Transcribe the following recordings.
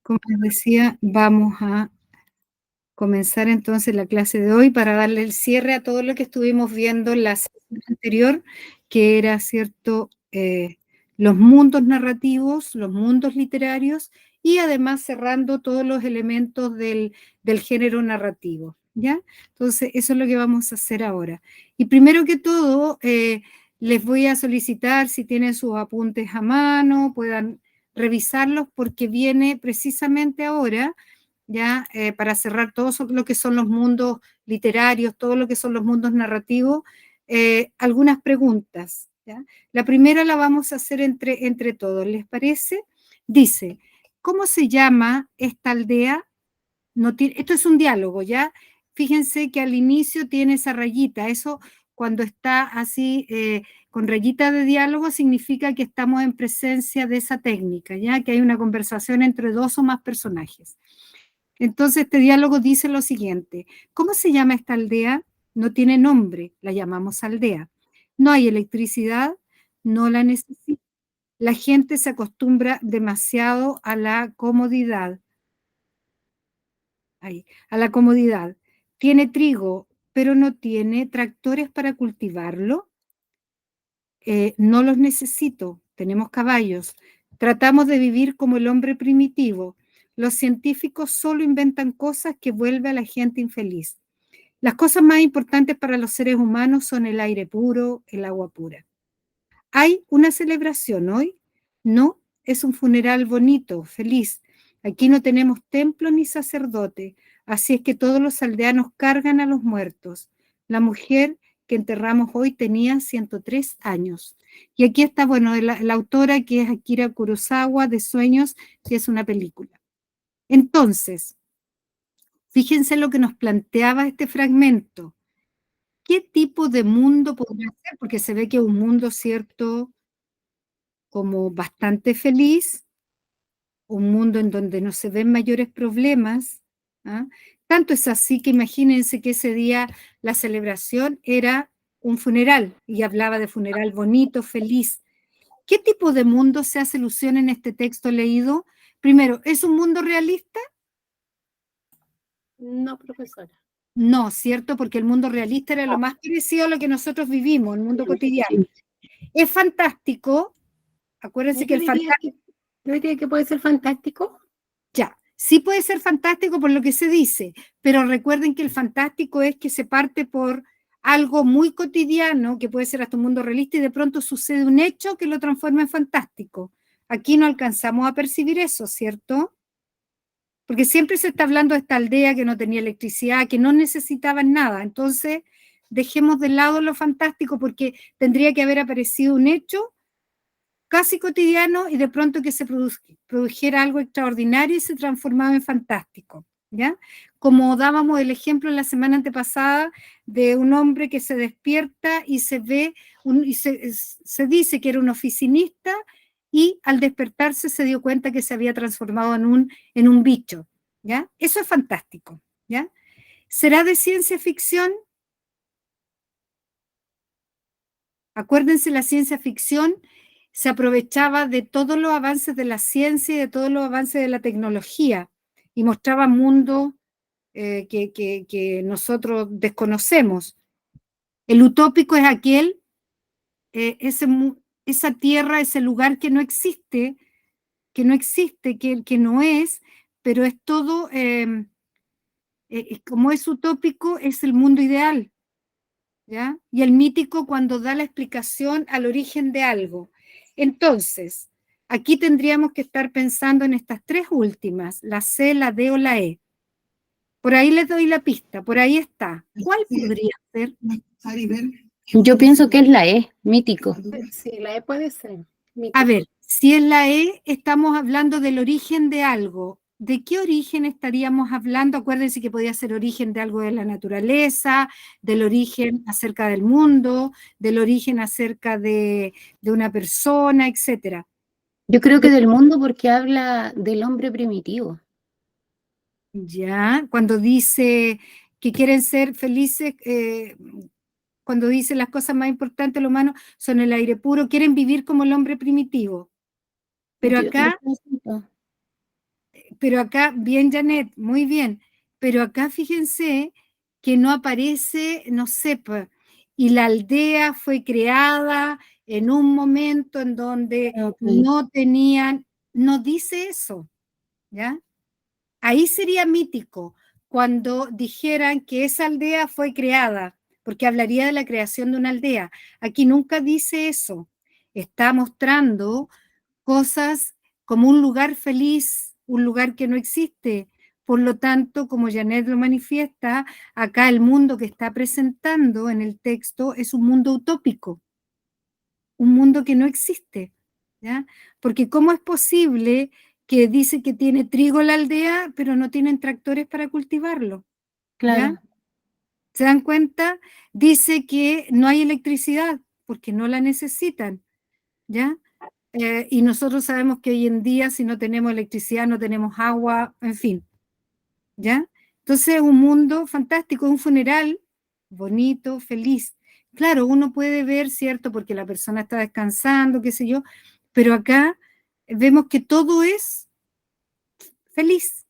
Como les decía, vamos a comenzar entonces la clase de hoy para darle el cierre a todo lo que estuvimos viendo en la sesión anterior, que era, ¿cierto?, los mundos narrativos, los mundos literarios y además cerrando todos los elementos del género narrativo, ¿ya? Entonces, eso es lo que vamos a hacer ahora. Y primero que todo, les voy a solicitar, si tienen sus apuntes a mano, puedan revisarlos porque viene precisamente ahora, ya para cerrar todo lo que son los mundos literarios, todo lo que son los mundos narrativos, algunas preguntas, ¿ya? La primera la vamos a hacer entre todos, ¿les parece? Dice, ¿cómo se llama esta aldea? No tiene, esto es un diálogo, ¿ya? Fíjense que al inicio tiene esa rayita, eso cuando está así con rayita de diálogo significa que estamos en presencia de esa técnica, ¿ya? Que hay una conversación entre dos o más personajes. Entonces este diálogo dice lo siguiente, ¿cómo se llama esta aldea? No tiene nombre, la llamamos aldea. No hay electricidad, no la necesita. La gente se acostumbra demasiado a la comodidad. Ahí, a la comodidad. Tiene trigo, pero no tiene tractores para cultivarlo. No los necesito, tenemos caballos. Tratamos de vivir como el hombre primitivo. Los científicos solo inventan cosas que vuelven a la gente infeliz. Las cosas más importantes para los seres humanos son el aire puro, el agua pura. ¿Hay una celebración hoy? No, es un funeral bonito, feliz. Aquí no tenemos templo ni sacerdote, así es que todos los aldeanos cargan a los muertos. La mujer que enterramos hoy tenía 103 años. Y aquí está, bueno, la autora que es Akira Kurosawa, de Sueños, que es una película. Entonces, fíjense lo que nos planteaba este fragmento. ¿Qué tipo de mundo podría ser? Porque se ve que es un mundo, ¿cierto?, como bastante feliz, un mundo en donde no se ven mayores problemas, ¿ah? Tanto es así que imagínense que ese día la celebración era un funeral y hablaba de funeral bonito, feliz. ¿Qué tipo de mundo se hace alusión en este texto leído? Primero, ¿es un mundo realista? No, profesora. No, ¿cierto? Porque el mundo realista era lo más parecido a lo que nosotros vivimos, el mundo cotidiano. ¿Es fantástico? Acuérdense que el fantástico... ¿No diría que puede ser fantástico? Ya, sí puede ser fantástico por lo que se dice, pero recuerden que el fantástico es que se parte por algo muy cotidiano, que puede ser hasta un mundo realista, y de pronto sucede un hecho que lo transforma en fantástico. Aquí no alcanzamos a percibir eso, ¿cierto? Porque siempre se está hablando de esta aldea que no tenía electricidad, que no necesitaban nada. Entonces, dejemos de lado lo fantástico porque tendría que haber aparecido un hecho casi cotidiano y de pronto que se produjera algo extraordinario y se transformaba en fantástico, ¿ya? Como dábamos el ejemplo en la semana antepasada de un hombre que se despierta y se ve, se dice que era un oficinista y al despertarse se dio cuenta que se había transformado en un bicho, ¿ya? Eso es fantástico, ¿ya? ¿Será de ciencia ficción? Acuérdense, la ciencia ficción se aprovechaba de todos los avances de la ciencia y de todos los avances de la tecnología y mostraba mundos que nosotros desconocemos. El utópico es aquel, esa tierra, ese lugar que no existe, que no es, pero es todo, como es utópico, es el mundo ideal, ¿ya? Y el mítico cuando da la explicación al origen de algo. Entonces, aquí tendríamos que estar pensando en estas tres últimas, la C, la D o la E. Por ahí les doy la pista, por ahí está. ¿Cuál podría ser? Yo pienso que es la E, mítico. Sí, la E puede ser. A ver, si es la E, estamos hablando del origen de algo. ¿De qué origen estaríamos hablando? Acuérdense que podía ser origen de algo de la naturaleza, del origen acerca del mundo, del origen acerca de una persona, etc. Yo creo que del mundo porque habla del hombre primitivo. Ya, cuando dice que quieren ser felices, cuando dice las cosas más importantes de lo humano son el aire puro, quieren vivir como el hombre primitivo. Pero acá pero acá, bien Janet, muy bien, pero acá fíjense que no aparece, no sé, y la aldea fue creada en un momento en donde Ok. no tenían, no dice eso, ¿ya? Ahí sería mítico cuando dijeran que esa aldea fue creada, porque hablaría de la creación de una aldea. Aquí nunca dice eso. Está mostrando cosas como un lugar feliz, un lugar que no existe. Por lo tanto, como Janet lo manifiesta, acá el mundo que está presentando en el texto es un mundo utópico, un mundo que no existe, ¿ya? Porque ¿cómo es posible que dice que tiene trigo la aldea, pero no tienen tractores para cultivarlo? Claro. ¿Ya? ¿Se dan cuenta? Dice que no hay electricidad porque no la necesitan, ¿ya? Y nosotros sabemos que hoy en día si no tenemos electricidad, no tenemos agua, en fin, ¿ya? Entonces un mundo fantástico, un funeral bonito, feliz. Claro, uno puede ver, ¿cierto? Porque la persona está descansando, qué sé yo, pero acá vemos que todo es feliz.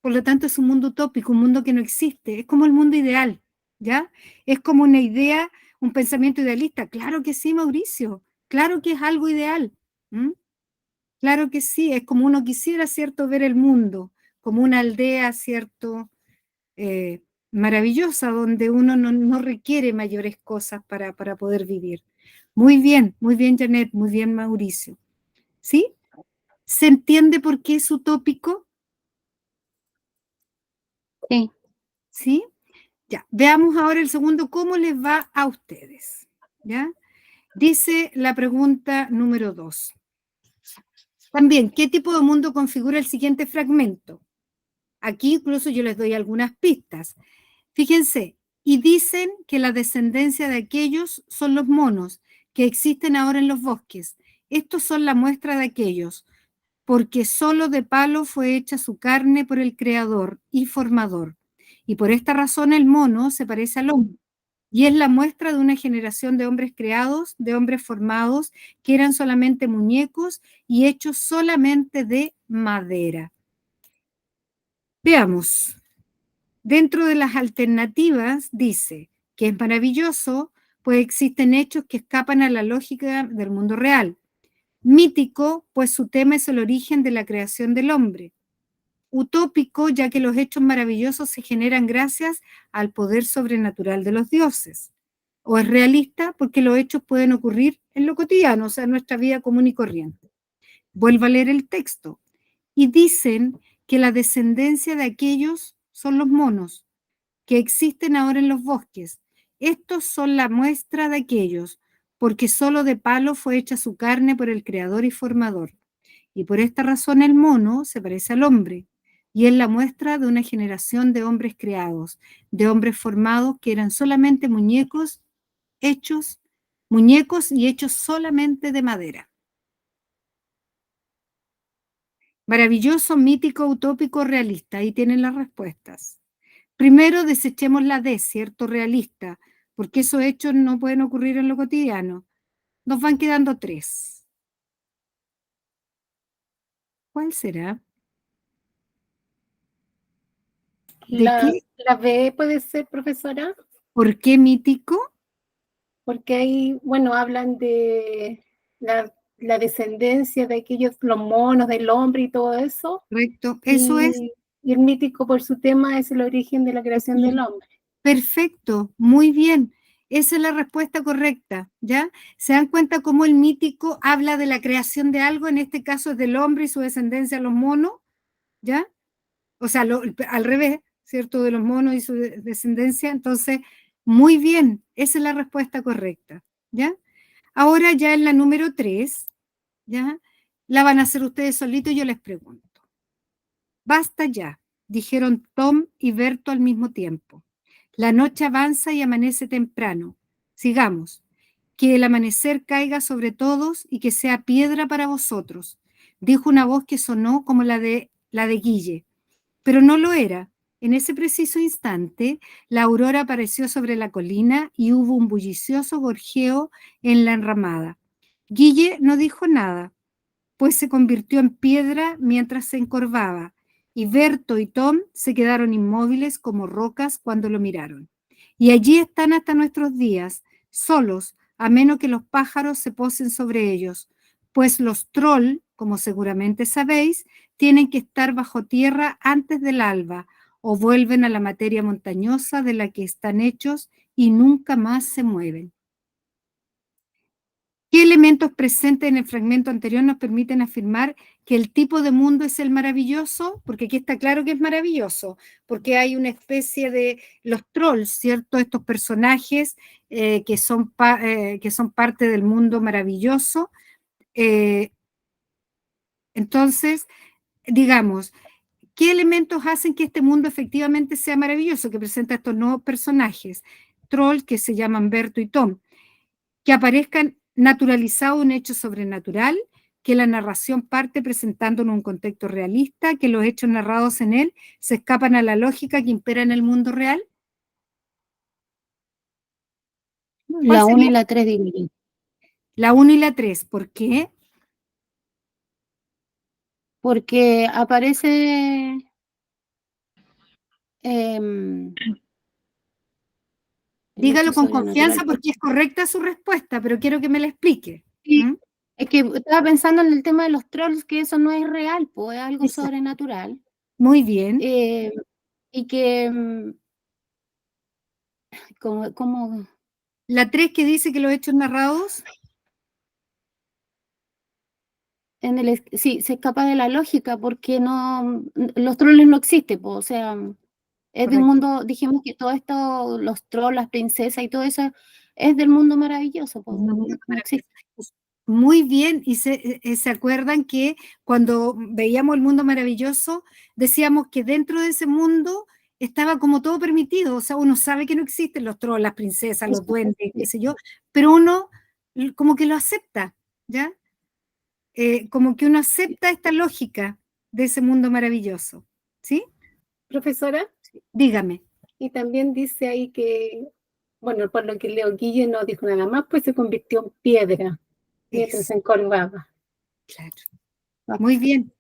Por lo tanto, es un mundo utópico, un mundo que no existe. Es como el mundo ideal, ¿ya? Es como una idea, un pensamiento idealista. Claro que sí, Mauricio. Claro que es algo ideal. ¿Mm? Claro que sí. Es como uno quisiera, ¿cierto? Ver el mundo, como una aldea, ¿cierto? Eh, Maravillosa, donde uno no requiere mayores cosas para poder vivir. Muy bien, Janet, muy bien, Mauricio. ¿Sí? ¿Se entiende por qué es utópico? Sí. ¿Sí? Ya, veamos ahora el segundo, ¿cómo les va a ustedes? ¿Ya? Dice la pregunta número 2. También, ¿qué tipo de mundo configura el siguiente fragmento? Aquí incluso yo les doy algunas pistas. Fíjense, y dicen que la descendencia de aquellos son los monos que existen ahora en los bosques. Estos son la muestra de aquellos, porque solo de palo fue hecha su carne por el Creador y Formador. Y por esta razón el mono se parece al hombre. Y es la muestra de una generación de hombres creados, de hombres formados, que eran solamente muñecos y hechos solamente de madera. Veamos. Dentro de las alternativas dice que es maravilloso, pues existen hechos que escapan a la lógica del mundo real. Mítico, pues su tema es el origen de la creación del hombre. Utópico, ya que los hechos maravillosos se generan gracias al poder sobrenatural de los dioses. O es realista, porque los hechos pueden ocurrir en lo cotidiano, o sea, en nuestra vida común y corriente. Vuelvo a leer el texto. Y dicen que la descendencia de aquellos son los monos, que existen ahora en los bosques. Estos son la muestra de aquellos, porque solo de palo fue hecha su carne por el Creador y Formador. Y por esta razón el mono se parece al hombre, y es la muestra de una generación de hombres creados, de hombres formados que eran solamente muñecos y hechos solamente de madera. Maravilloso, mítico, utópico, realista. Ahí tienen las respuestas. Primero desechemos la D, ¿cierto? Realista, porque esos hechos no pueden ocurrir en lo cotidiano. Nos van quedando 3. ¿Cuál será? ¿De La, qué? la B puede ser, profesora, ¿Por qué mítico? porque ahí, bueno, hablan de la descendencia de aquellos, los monos, del hombre y todo eso. Correcto. Eso es. Y el mítico por su tema es el origen de la creación del hombre. Perfecto, muy bien. Esa es la respuesta correcta, ¿ya? ¿Se dan cuenta cómo el mítico habla de la creación de algo? En este caso es del hombre y su descendencia, los monos, ¿ya? O sea, al revés, ¿cierto? De los monos y su descendencia. Entonces, muy bien, esa es la respuesta correcta, ¿ya? Ahora ya en la número 3, ¿ya? La van a hacer ustedes solitos y yo les pregunto. Basta ya, dijeron Tom y Berto al mismo tiempo. La noche avanza y amanece temprano. Sigamos. Que el amanecer caiga sobre todos y que sea piedra para vosotros, dijo una voz que sonó como la de Guille. Pero no lo era. En ese preciso instante, la aurora apareció sobre la colina y hubo un bullicioso gorjeo en la enramada. Guille no dijo nada, pues se convirtió en piedra mientras se encorvaba, y Berto y Tom se quedaron inmóviles como rocas cuando lo miraron. Y allí están hasta nuestros días, solos, a menos que los pájaros se posen sobre ellos, pues los troll, como seguramente sabéis, tienen que estar bajo tierra antes del alba, o vuelven a la materia montañosa de la que están hechos y nunca más se mueven. ¿Qué elementos presentes en el fragmento anterior nos permiten afirmar que el tipo de mundo es el maravilloso? Porque aquí está claro que es maravilloso, porque hay una especie de los trolls, ¿cierto? Estos personajes que son parte del mundo maravilloso. Entonces, digamos, ¿qué elementos hacen que este mundo efectivamente sea maravilloso? Que presenta estos nuevos personajes, trolls que se llaman Berto y Tom, que aparezcan naturalizado un hecho sobrenatural, que la narración parte presentándonos un contexto realista, que los hechos narrados en él se escapan a la lógica que impera en el mundo real. La 1 y la 3, digo yo. La 1 y la 3, ¿por qué? Porque aparece el Dígalo hecho con confianza sobrenatural. porque es correcta su respuesta, pero quiero que me la explique. Sí, ¿Mm? es que estaba pensando en el tema de los trolls, que eso no es real, pues es algo Exacto. sobrenatural. Muy bien. Y que, como La 3 que dice que los hechos narrados. sí, se escapa de la lógica porque los trolls no existen, pues, o sea, es de un Correcto. mundo, dijimos que todo esto, los trolls, las princesas y todo eso, es del mundo maravilloso, pues, no existe. Muy bien, y se acuerdan que cuando veíamos el mundo maravilloso, decíamos que dentro de ese mundo estaba como todo permitido, o sea, uno sabe que no existen los trolls, las princesas, los duendes, qué sé yo, pero uno como que lo acepta, ¿ya? Como que uno acepta esta lógica de ese mundo maravilloso, ¿sí? Profesora, Dígame. y también dice ahí que, bueno, por lo que leo, Guille no dijo nada más, pues se convirtió en piedra mientras se encorvaba. Claro. Muy bien.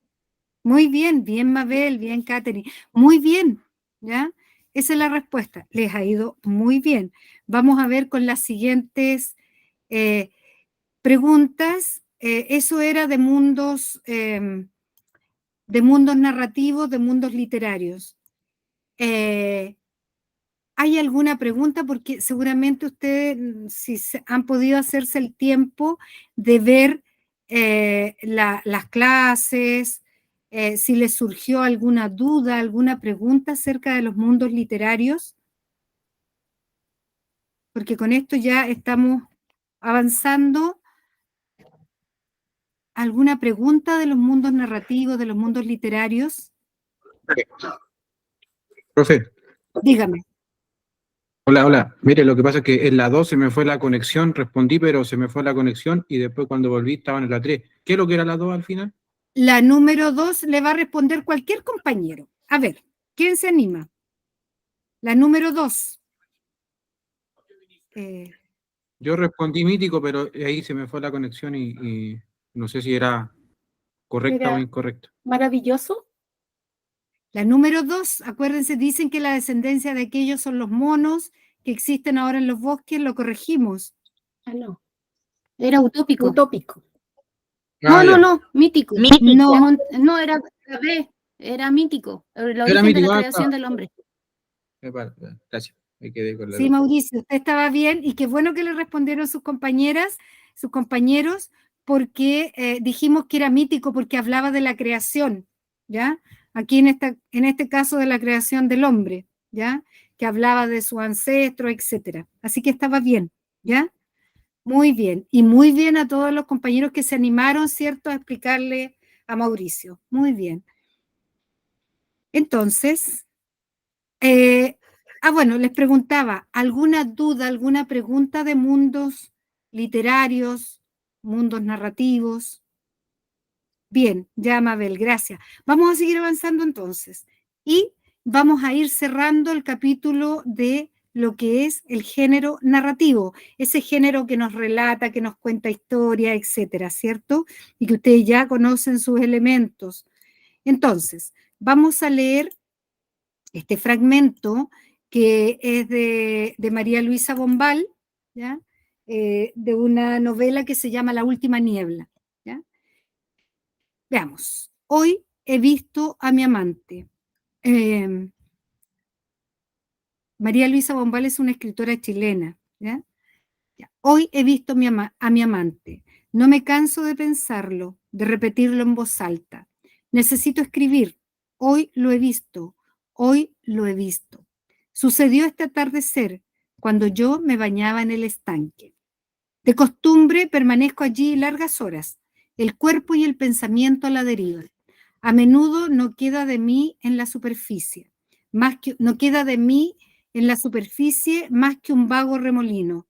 Muy bien, bien Mabel, bien Katherine, muy bien, ¿ya? Esa es la respuesta, les ha ido muy bien. Vamos a ver con las siguientes preguntas. Eso era de mundos narrativos, de mundos literarios. ¿Hay alguna pregunta? Porque seguramente ustedes, si han podido hacerse el tiempo de ver las clases, si les surgió alguna duda, alguna pregunta acerca de los mundos literarios, porque con esto ya estamos avanzando. ¿Alguna pregunta de los mundos narrativos, de los mundos literarios? Profe, Dígame. hola. Mire, lo que pasa es que en la 2 se me fue la conexión, respondí, pero se me fue la conexión y después cuando volví estaban en la 3. ¿Qué es lo que era la 2 al final? La número 2 le va a responder cualquier compañero. A ver, ¿quién se anima? La número 2. Yo respondí mítico, pero ahí se me fue la conexión y no sé si era correcta o Era incorrecta. maravilloso. La número 2, acuérdense, dicen que la descendencia de aquellos son los monos que existen ahora en los bosques, lo corregimos. Ah, no. Era utópico. Utópico. Ah, ya. No, mítico. No, No, era la B, era mítico, el Era origen de mítico. la Ah, creación del hombre. vale, gracias. Me quedé con la sí, duda. Mauricio, usted estaba bien y qué bueno que le respondieron sus compañeras, sus compañeros, porque dijimos que era mítico porque hablaba de la creación, ¿ya? Aquí en este caso de la creación del hombre, ¿ya? Que hablaba de su ancestro, etcétera. Así que estaba bien, ¿ya? Muy bien. Y muy bien a todos los compañeros que se animaron, ¿cierto?, a explicarle a Mauricio. Muy bien. Entonces, bueno, les preguntaba, ¿alguna duda, alguna pregunta de mundos literarios, mundos narrativos? Bien, ya Mabel, gracias. Vamos a seguir avanzando entonces y vamos a ir cerrando el capítulo de lo que es el género narrativo, ese género que nos relata, que nos cuenta historia, etcétera, ¿cierto? Y que ustedes ya conocen sus elementos. Entonces, Vamos a leer este fragmento que es de María Luisa Bombal, ¿ya? De una novela que se llama La última niebla, ¿ya? Veamos. Hoy he visto a mi amante. María Luisa Bombal es una escritora chilena, ¿ya? Hoy he visto a mi amante. No me canso de pensarlo, de repetirlo en voz alta. Necesito escribir. Hoy lo he visto. Hoy lo he visto. Sucedió este atardecer, cuando yo me bañaba en el estanque. De costumbre permanezco allí largas horas, el cuerpo y el pensamiento a la deriva. A menudo no queda de mí en la superficie, no queda de mí en la superficie más que un vago remolino.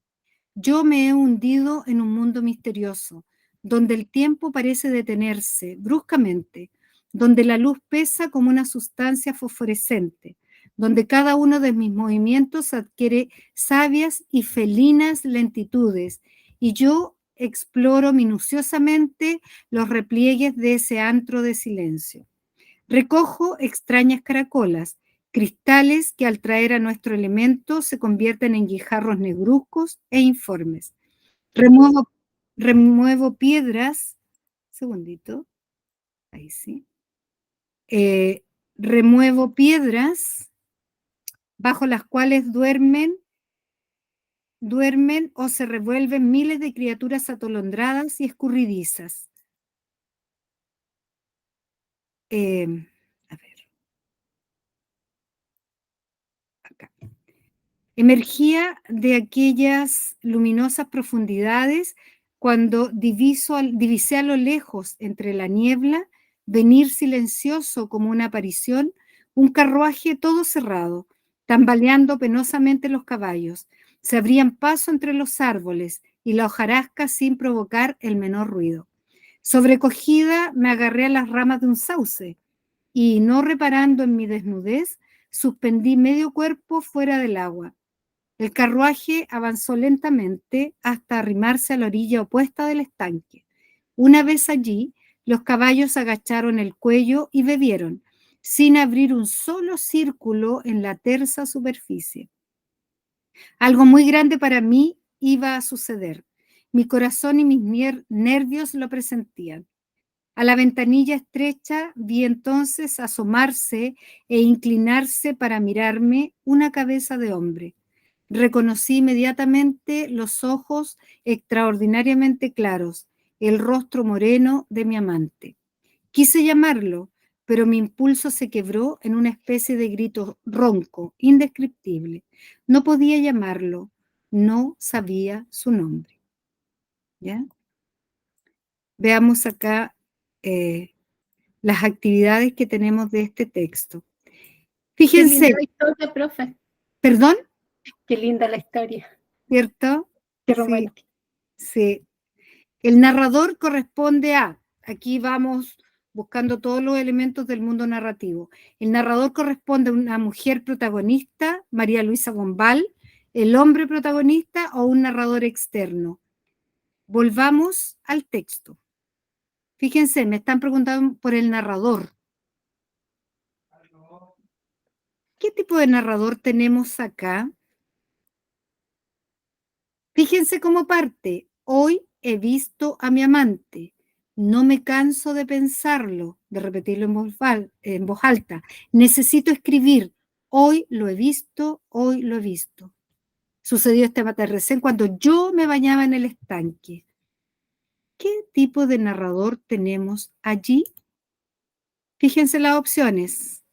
Yo me he hundido en un mundo misterioso, donde el tiempo parece detenerse bruscamente, donde la luz pesa como una sustancia fosforescente, donde cada uno de mis movimientos adquiere sabias y felinas lentitudes, y yo exploro minuciosamente los repliegues de ese antro de silencio. Recojo extrañas caracolas, cristales que al traer a nuestro elemento se convierten en guijarros negruzcos e informes. Remuevo piedras, segundito, ahí sí. Remuevo piedras bajo las cuales duermen o se revuelven miles de criaturas atolondradas y escurridizas. A ver. Acá. Emergía de aquellas luminosas profundidades cuando divisé a lo lejos, entre la niebla, venir silencioso como una aparición, un carruaje todo cerrado, tambaleando penosamente los caballos. Se abrían paso entre los árboles y la hojarasca sin provocar el menor ruido. Sobrecogida me agarré a las ramas de un sauce y, no reparando en mi desnudez, suspendí medio cuerpo fuera del agua. El carruaje avanzó lentamente hasta arrimarse a la orilla opuesta del estanque. Una vez allí, los caballos agacharon el cuello y bebieron, sin abrir un solo círculo en la tersa superficie. Algo muy grande para mí iba a suceder. Mi corazón y mis nervios lo presentían. A la ventanilla estrecha vi entonces asomarse e inclinarse para mirarme una cabeza de hombre. Reconocí inmediatamente los ojos extraordinariamente claros, el rostro moreno de mi amante. Quise llamarlo, pero mi impulso se quebró en una especie de grito ronco, indescriptible. No podía llamarlo, no sabía su nombre. ¿Ya? Veamos acá las actividades que tenemos de este texto. Fíjense. Qué linda la historia, profe. ¿Perdón? Qué linda la historia. ¿Cierto? Qué romántico. Sí. El narrador corresponde a, aquí vamos buscando todos los elementos del mundo narrativo. El narrador corresponde a una mujer protagonista, María Luisa Bombal, el hombre protagonista o un narrador externo. Volvamos al texto. Fíjense, me están preguntando por el narrador. ¿Qué tipo de narrador tenemos acá? Fíjense cómo parte. Hoy he visto a mi amante. No me canso de pensarlo, de repetirlo en voz alta. Necesito escribir. Hoy lo he visto, hoy lo he visto. Sucedió este atardecer cuando yo me bañaba en el estanque. ¿Qué tipo de narrador tenemos allí? Fíjense las opciones.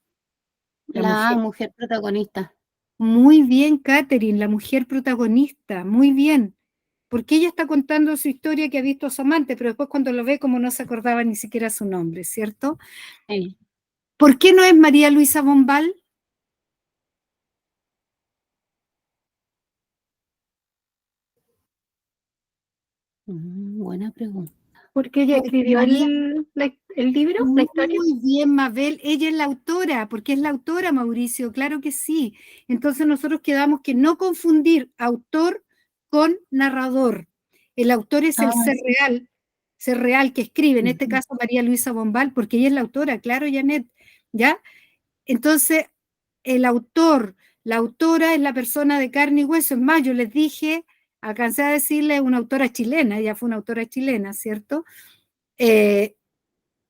La mujer protagonista. Muy bien, Catherine, la mujer protagonista, muy bien. Porque ella está contando su historia que ha visto a su amante, pero después cuando lo ve como no se acordaba ni siquiera su nombre, ¿cierto? Sí. ¿Por qué no es María Luisa Bombal? Buena pregunta. Porque ella escribió el libro, la historia. Muy bien, Mabel. Ella es la autora, porque es la autora, Mauricio, claro que sí. Entonces nosotros quedamos que no confundir autor con narrador. El autor es el ser real que escribe, en este caso María Luisa Bombal, porque ella es la autora, claro, Janet. ¿ya? Entonces, el autor, la autora es la persona de carne y hueso. Es más, yo les dije, alcancé a decirle una autora chilena, ella fue una autora chilena, ¿cierto?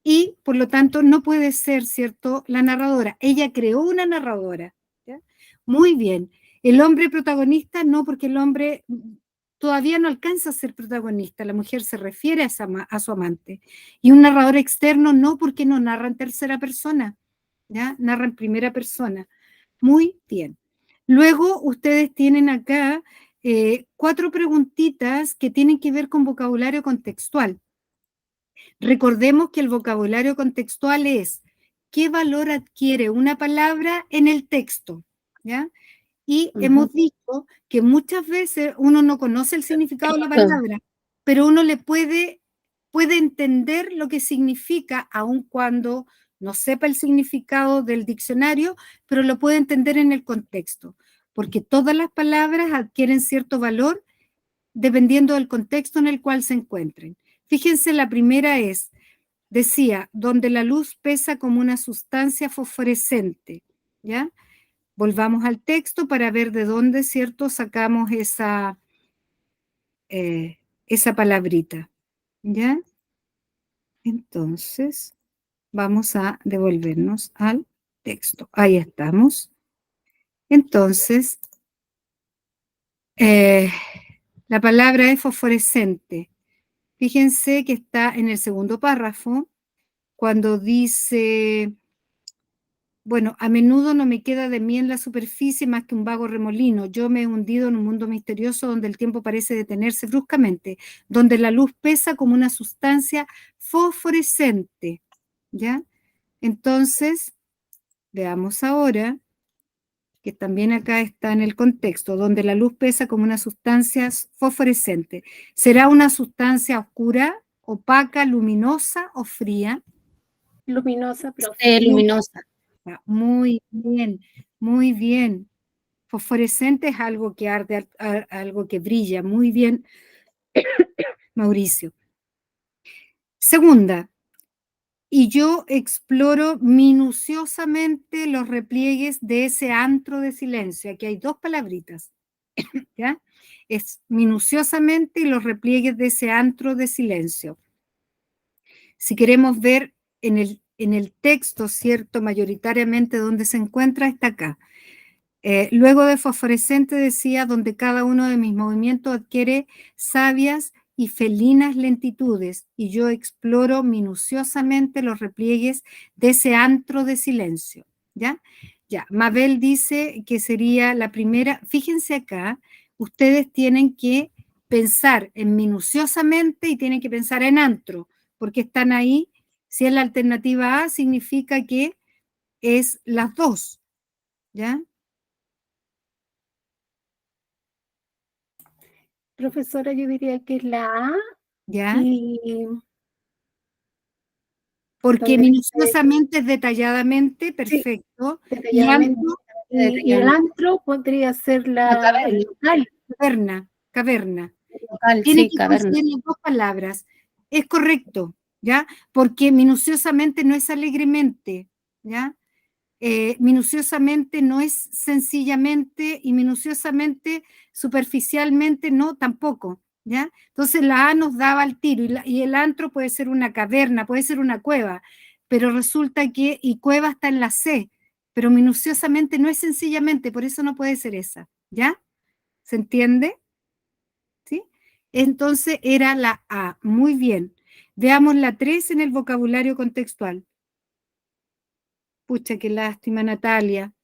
Y por lo tanto no puede ser, ¿cierto?, la narradora. Ella creó una narradora. ¿Ya? Muy bien. El hombre protagonista no, porque el hombre todavía no alcanza a ser protagonista. La mujer se refiere a su amante. Y un narrador externo no, porque no narra en tercera persona. ¿Ya? Narra en primera persona. Muy bien. Luego ustedes tienen acá 4 preguntitas que tienen que ver con vocabulario contextual. Recordemos que el vocabulario contextual es qué valor adquiere una palabra en el texto, ¿ya? Y hemos dicho que muchas veces uno no conoce el significado de la palabra, pero uno puede entender lo que significa, aun cuando no sepa el significado del diccionario, pero lo puede entender en el contexto, porque todas las palabras adquieren cierto valor dependiendo del contexto en el cual se encuentren. Fíjense, la primera decía, donde la luz pesa como una sustancia fosforescente, ¿ya? Volvamos al texto para ver de dónde, ¿cierto?, sacamos esa palabrita, ¿ya? Entonces, vamos a devolvernos al texto. Ahí estamos. Entonces, la palabra es fosforescente. Fíjense que está en el segundo párrafo, cuando dice, bueno, a menudo no me queda de mí en la superficie más que un vago remolino. Yo me he hundido en un mundo misterioso donde el tiempo parece detenerse bruscamente, donde la luz pesa como una sustancia fosforescente, ¿ya? Entonces, veamos ahora, que también acá está en el contexto, donde la luz pesa como una sustancia fosforescente. ¿Será una sustancia oscura, opaca, luminosa o fría? Luminosa, profe. Luminosa. Muy bien, muy bien. Fosforescente es algo que arde, algo que brilla. Muy bien, Mauricio. Segunda, y yo exploro minuciosamente los repliegues de ese antro de silencio. Aquí hay 2 palabritas, ¿ya? Es minuciosamente y los repliegues de ese antro de silencio. Si queremos ver en el texto, ¿cierto?, mayoritariamente donde se encuentra, está acá. Luego de fosforescente decía, donde cada uno de mis movimientos adquiere sabias y felinas lentitudes, y yo exploro minuciosamente los repliegues de ese antro de silencio, ¿ya? Ya, Mabel dice que sería la primera. Fíjense acá, ustedes tienen que pensar en minuciosamente y tienen que pensar en antro, porque están ahí. Si es la alternativa A, significa que es las dos, ¿ya? Profesora, yo diría que es la A ¿Ya? y Porque donde minuciosamente es detalladamente, perfecto. Y detalladamente. antro, Y el antro podría ser el local. caverna. Local, Tiene sí, que caverna. coincidir las 2 palabras. Es correcto, ¿ya? Porque minuciosamente no es alegremente, ¿ya? Minuciosamente no es sencillamente, y minuciosamente, superficialmente, no, tampoco, ¿ya? Entonces la A nos daba el tiro, y el antro puede ser una caverna, puede ser una cueva, pero resulta que, y cueva está en la C, pero minuciosamente no es sencillamente, por eso no puede ser esa, ¿ya? ¿Se entiende? ¿Sí? Entonces era la A, muy bien. Veamos la 3 en el vocabulario contextual. Pucha, qué lástima, Natalia.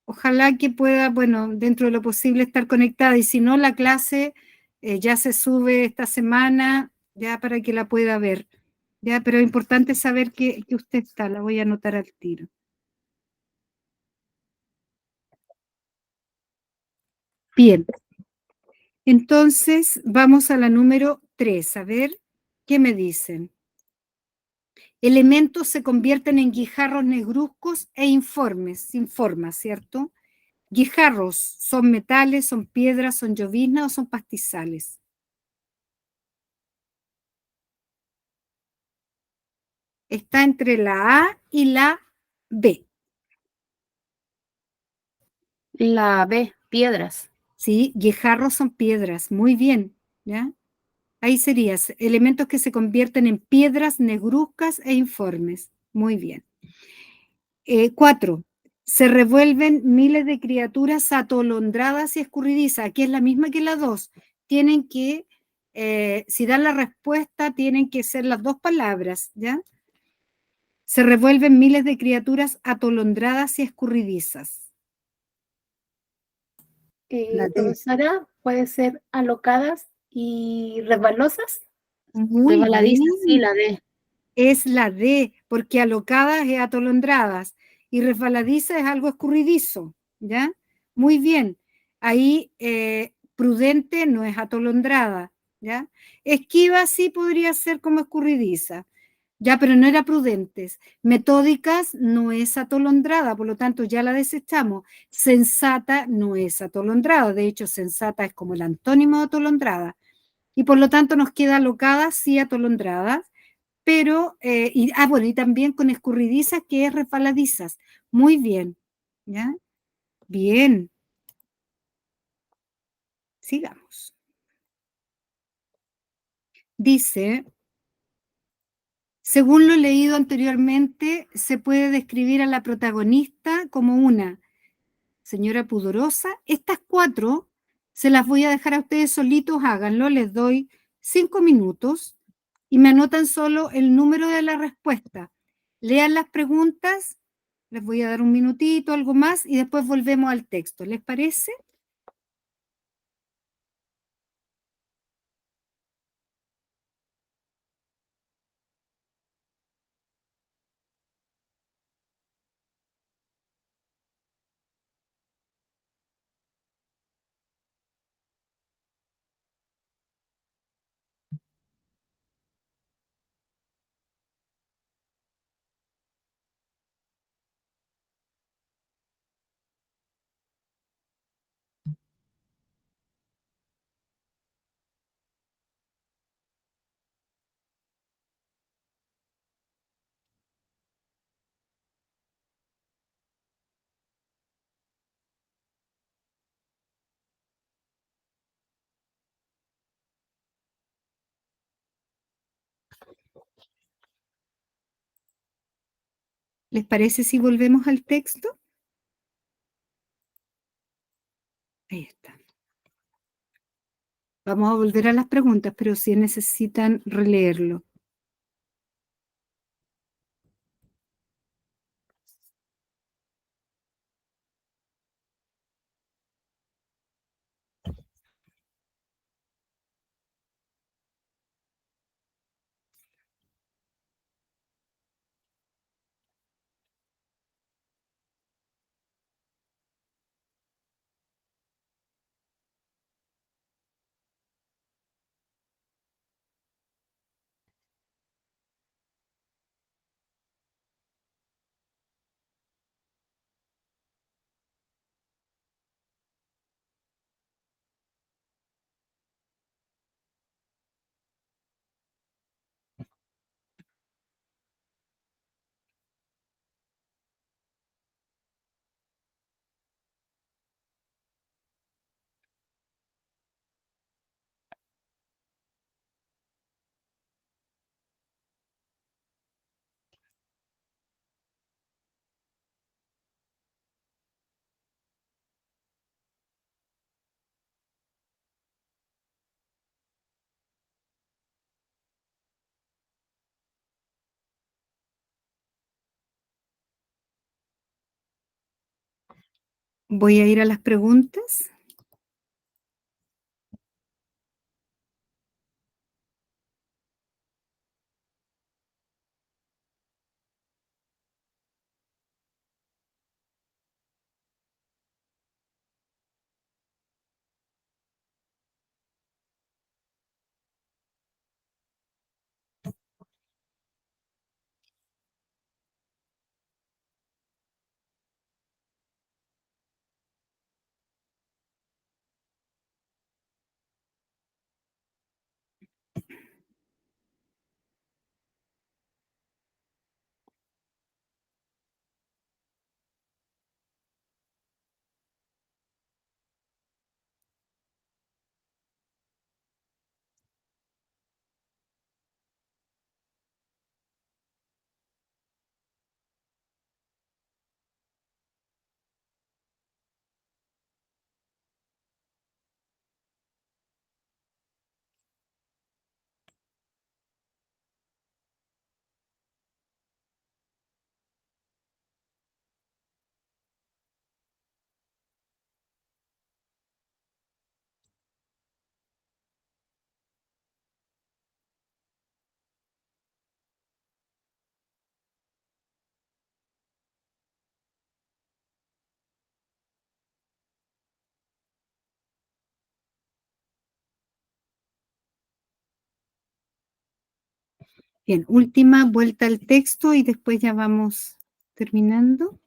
Ojalá que pueda, bueno, dentro de lo posible estar conectada, y si no, la clase ya se sube esta semana, ya para que la pueda ver. Ya, pero es importante saber que usted está, la voy a anotar al tiro. Bien. Entonces, vamos a la número 3, a ver qué me dicen. Elementos se convierten en guijarros negruzcos e informes, sin forma, ¿cierto? Guijarros son metales, son piedras, son lloviznas o son pastizales. está entre la A y la B. La B, piedras. ¿Sí? Guijarros son piedras. Muy bien. ¿Ya? Ahí serías, elementos que se convierten en piedras negruzcas e informes. Muy bien. 4. Se revuelven miles de criaturas atolondradas y escurridizas. Aquí es la misma que la 2. Tienen que, si dan la respuesta, tienen que ser las dos palabras, ¿ya? Se revuelven miles de criaturas atolondradas y escurridizas. La D. Profesora, puede ser alocadas y resbalosas. Muy Resbaladizas, sí, bien. la D. Es la D, porque alocadas es atolondradas y resbaladiza es algo escurridizo, ¿ya? Muy bien. Ahí prudente no es atolondrada, ¿ya? Esquiva sí podría ser como escurridiza, ya, pero no era prudentes. Metódicas no es atolondrada, por lo tanto ya la desechamos. Sensata no es atolondrada, de hecho sensata es como el antónimo de atolondrada. Y por lo tanto nos queda alocadas sí atolondradas, pero, bueno, y también con escurridizas que es resbaladizas. Muy bien, ¿ya? Bien. Sigamos. Dice, según lo leído anteriormente, se puede describir a la protagonista como una señora pudorosa. Estas 4 se las voy a dejar a ustedes solitos, háganlo, les doy 5 minutos y me anotan solo el número de la respuesta. Lean las preguntas, les voy a dar un minutito, algo más, y después volvemos al texto. ¿Les parece? ¿Les parece si volvemos al texto? Ahí está. Vamos a volver a las preguntas, pero si necesitan releerlo. Voy a ir a las preguntas. Bien, última vuelta al texto y después ya vamos terminando.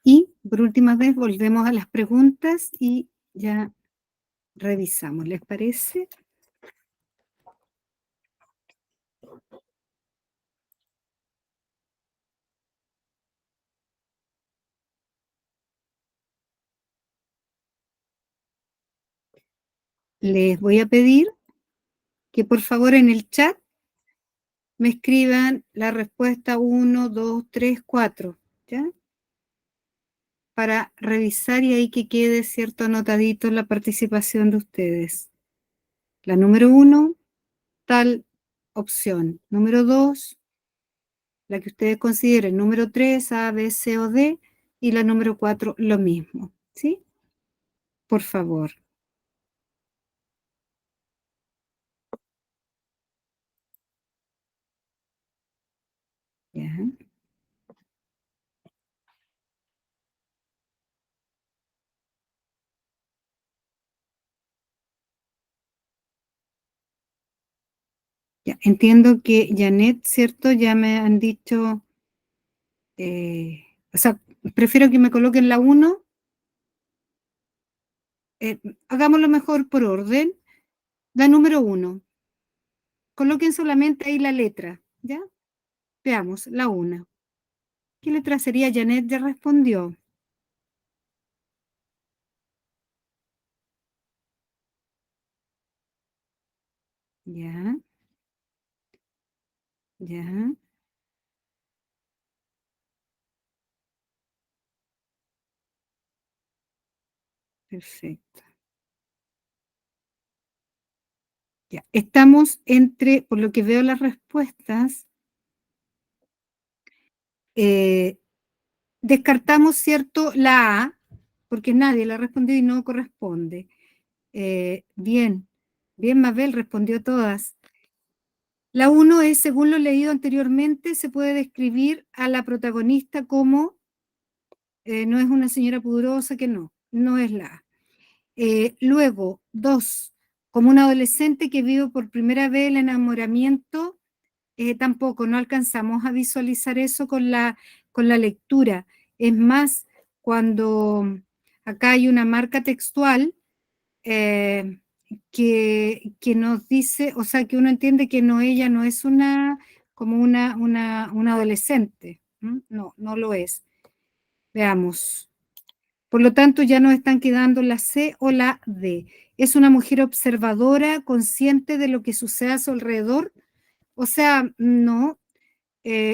Y por última vez volvemos a las preguntas y ya revisamos, ¿les parece? Les voy a pedir que por favor en el chat me escriban la respuesta 1, 2, 3, 4, ¿ya? Para revisar y ahí que quede, cierto, anotadito la participación de ustedes. La número 1, tal opción. Número 2, la que ustedes consideren. Número 3, A, B, C o D. Y la número 4, lo mismo, ¿sí? Por favor. Ya. Ya, entiendo que Janet, ¿cierto? Ya me han dicho, o sea, prefiero que me coloquen la 1. Hagámoslo mejor por orden. La número 1. Coloquen solamente ahí la letra, ¿ya? Veamos, la 1. ¿Qué letra sería? Janet ya respondió. Ya, ya, perfecto. Ya, estamos entre, por lo que veo las respuestas, descartamos, ¿cierto? La A, porque nadie la respondió y no corresponde. Bien, bien, Mabel respondió todas. La 1 es, según lo leído anteriormente, se puede describir a la protagonista como, no es una señora pudorosa, que no es la A. Luego, 2, como un adolescente que vive por primera vez el enamoramiento, tampoco, no alcanzamos a visualizar eso con la lectura. Es más, cuando acá hay una marca textual que nos dice, o sea, que uno entiende que no, ella no es como una adolescente. No lo es. Veamos. Por lo tanto, ya nos están quedando la C o la D. Es una mujer observadora, consciente de lo que sucede a su alrededor. O sea, no.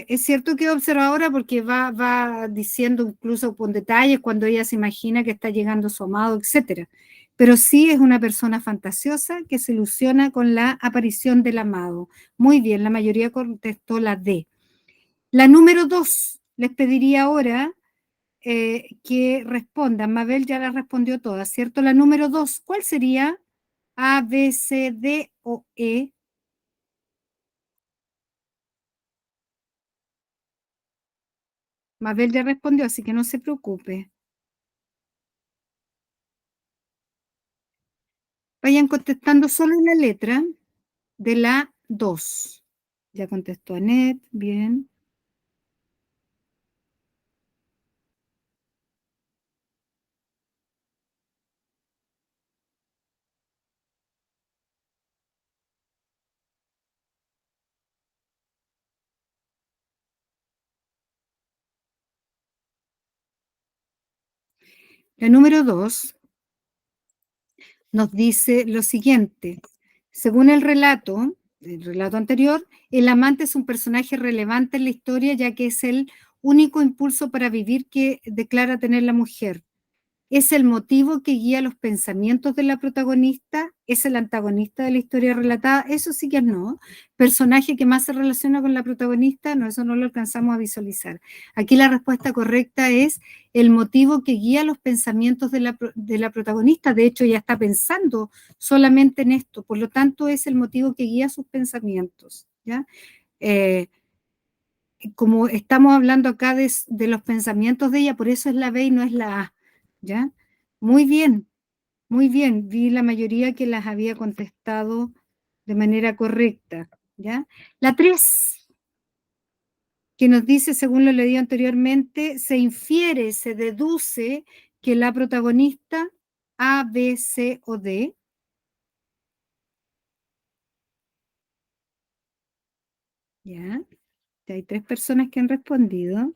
es cierto que es observadora porque va diciendo incluso con detalles cuando ella se imagina que está llegando su amado, etcétera. Pero sí es una persona fantasiosa que se ilusiona con la aparición del amado. Muy bien, la mayoría contestó la D. La número 2, les pediría ahora que respondan. Mabel ya la respondió todas, ¿cierto? La número 2, ¿cuál sería? A, B, C, D o E. Mabel ya respondió, así que no se preocupe. Vayan contestando solo una letra de la 2. Ya contestó Anet, bien. La número 2 nos dice lo siguiente. Según el relato anterior, el amante es un personaje relevante en la historia ya que es el único impulso para vivir que declara tener la mujer. ¿Es el motivo que guía los pensamientos de la protagonista? ¿Es el antagonista de la historia relatada? Eso sí que no. ¿Personaje que más se relaciona con la protagonista? No, eso no lo alcanzamos a visualizar. Aquí la respuesta correcta es el motivo que guía los pensamientos de la protagonista. De hecho, ella está pensando solamente en esto. Por lo tanto, es el motivo que guía sus pensamientos. ¿Ya? Como estamos hablando acá de los pensamientos de ella, por eso es la B y no es la A. ¿Ya? Muy bien, muy bien. Vi la mayoría que las había contestado de manera correcta. ¿Ya? La 3, que nos dice, según lo leído anteriormente, se infiere, se deduce que la protagonista A, B, C o D. ¿Ya? Ya hay 3 personas que han respondido.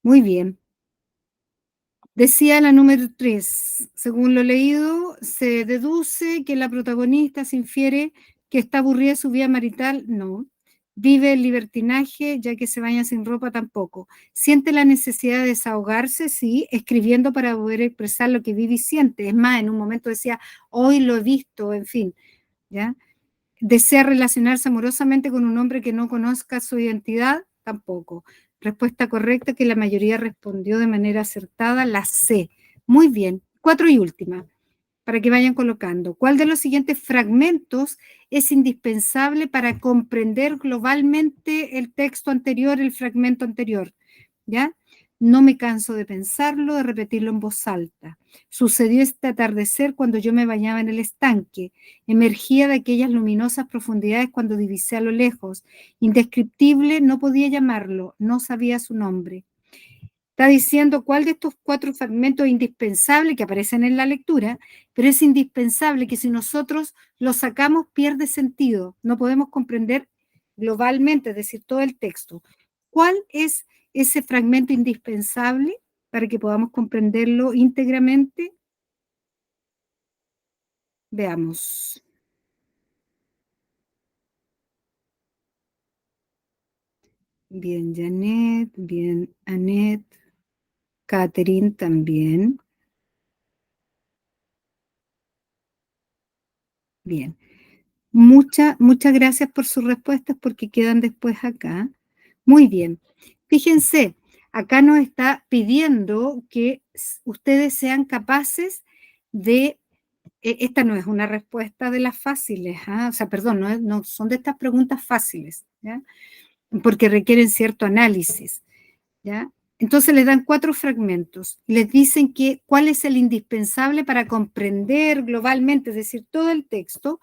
Muy bien. Decía la número 3, según lo leído, se deduce que la protagonista se infiere que está aburrida de su vida marital, no. Vive el libertinaje, ya que se baña sin ropa tampoco. Siente la necesidad de desahogarse, sí, escribiendo para poder expresar lo que vive y siente. Es más, en un momento decía, hoy lo he visto, en fin, ¿ya? ¿Desea relacionarse amorosamente con un hombre que no conozca su identidad? Tampoco. Respuesta correcta que la mayoría respondió de manera acertada, la C. Muy bien. 4 y última, para que vayan colocando. ¿Cuál de los siguientes fragmentos es indispensable para comprender globalmente el texto anterior, el fragmento anterior? ¿Ya? No me canso de pensarlo, de repetirlo en voz alta. Sucedió este atardecer cuando yo me bañaba en el estanque. Emergía de aquellas luminosas profundidades cuando divisé a lo lejos. Indescriptible, no podía llamarlo, no sabía su nombre. Está diciendo cuál de estos 4 fragmentos es indispensable, que aparecen en la lectura, pero es indispensable que si nosotros lo sacamos pierde sentido. No podemos comprender globalmente, es decir, todo el texto. ¿Cuál es ese fragmento indispensable para que podamos comprenderlo íntegramente? Veamos. Bien, Janet, bien, Annette, Catherine también. Bien. Muchas gracias por sus respuestas porque quedan después acá. Muy bien. Fíjense, acá nos está pidiendo que ustedes sean capaces de, esta no es una respuesta de las fáciles, o sea, perdón, no son de estas preguntas fáciles, ¿ya? Porque requieren cierto análisis, ¿ya? Entonces les dan 4 fragmentos, les dicen que cuál es el indispensable para comprender globalmente, es decir, todo el texto.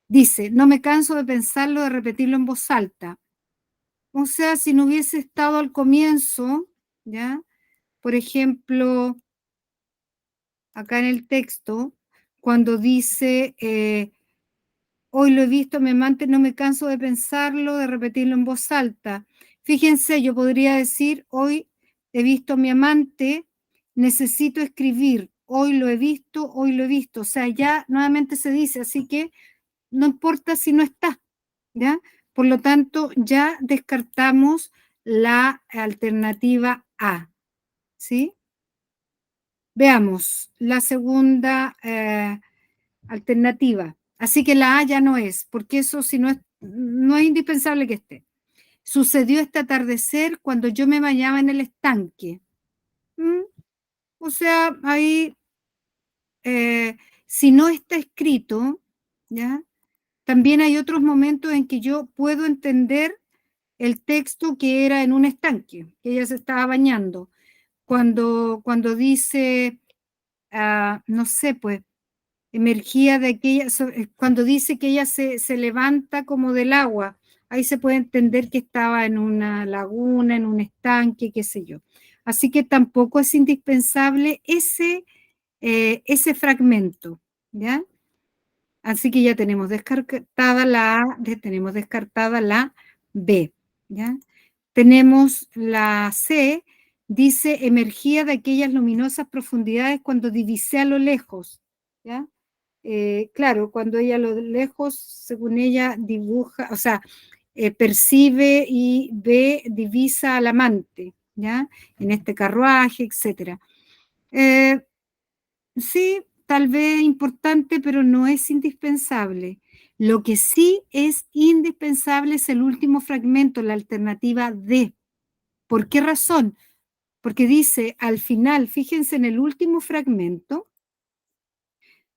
Dice, no me canso de pensarlo, de repetirlo en voz alta. O sea, si no hubiese estado al comienzo, ¿ya? Por ejemplo, acá en el texto, cuando dice, hoy lo he visto, mi amante, no me canso de pensarlo, de repetirlo en voz alta. Fíjense, yo podría decir, hoy he visto a mi amante, necesito escribir, hoy lo he visto, hoy lo he visto. O sea, ya nuevamente se dice, así que no importa si no está, ¿ya? Por lo tanto, ya descartamos la alternativa A, ¿sí? Veamos la segunda alternativa. Así que la A ya no es, porque eso si no es, no es indispensable que esté. Sucedió este atardecer cuando yo me bañaba en el estanque. O sea, ahí, si no está escrito, ¿ya? También hay otros momentos en que yo puedo entender el texto que era en un estanque, que ella se estaba bañando. Cuando dice, no sé, pues, emergía de aquella, cuando dice que ella se levanta como del agua, ahí se puede entender que estaba en una laguna, en un estanque, qué sé yo. Así que tampoco es indispensable ese fragmento, ¿ya? Así que ya tenemos descartada la A, tenemos descartada la B, ¿ya? Tenemos la C, dice, emergía de aquellas luminosas profundidades cuando divisé a lo lejos, ¿ya? Claro, cuando ella a lo lejos, según ella, dibuja, o sea, percibe y ve, divisa al amante, ¿ya? En este carruaje, etc. Sí, tal vez importante, pero no es indispensable. Lo que sí es indispensable es el último fragmento, la alternativa D. ¿Por qué razón? Porque dice al final, fíjense en el último fragmento,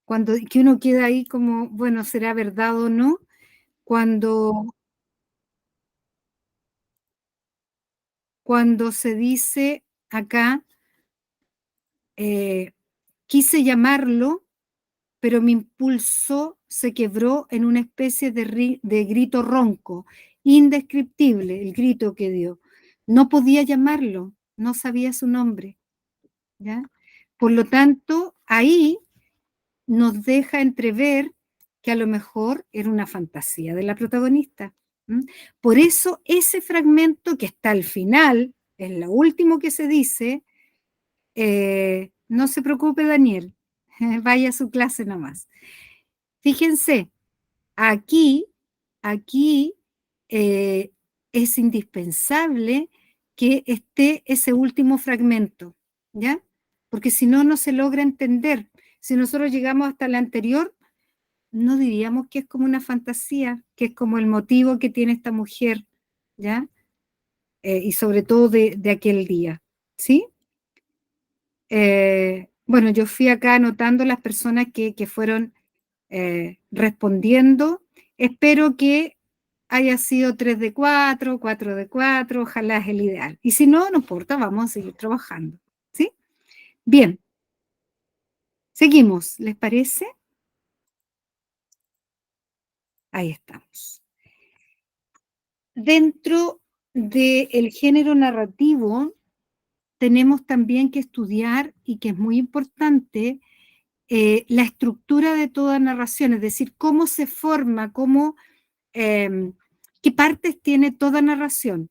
cuando que uno queda ahí como, bueno, ¿será verdad o no? Cuando se dice acá, quise llamarlo, pero mi impulso se quebró en una especie de grito ronco, indescriptible el grito que dio. No podía llamarlo, no sabía su nombre, ¿ya? Por lo tanto, ahí nos deja entrever que a lo mejor era una fantasía de la protagonista. Por eso ese fragmento que está al final, es lo último que se dice, no se preocupe Daniel, vaya a su clase nomás. Fíjense, aquí es indispensable que esté ese último fragmento, ¿ya? Porque si no, no se logra entender. Si nosotros llegamos hasta la anterior, no diríamos que es como una fantasía, que es como el motivo que tiene esta mujer, ¿ya? Y sobre todo de aquel día, ¿sí? Bueno, yo fui acá anotando las personas que fueron respondiendo. Espero que haya sido 3 de 4, 4 de 4, ojalá es el ideal. Y si no, no importa, vamos a seguir trabajando, ¿sí? Bien, seguimos, ¿les parece? Ahí estamos. Dentro del género narrativo, tenemos también que estudiar, y que es muy importante, la estructura de toda narración, es decir, cómo se forma, qué partes tiene toda narración.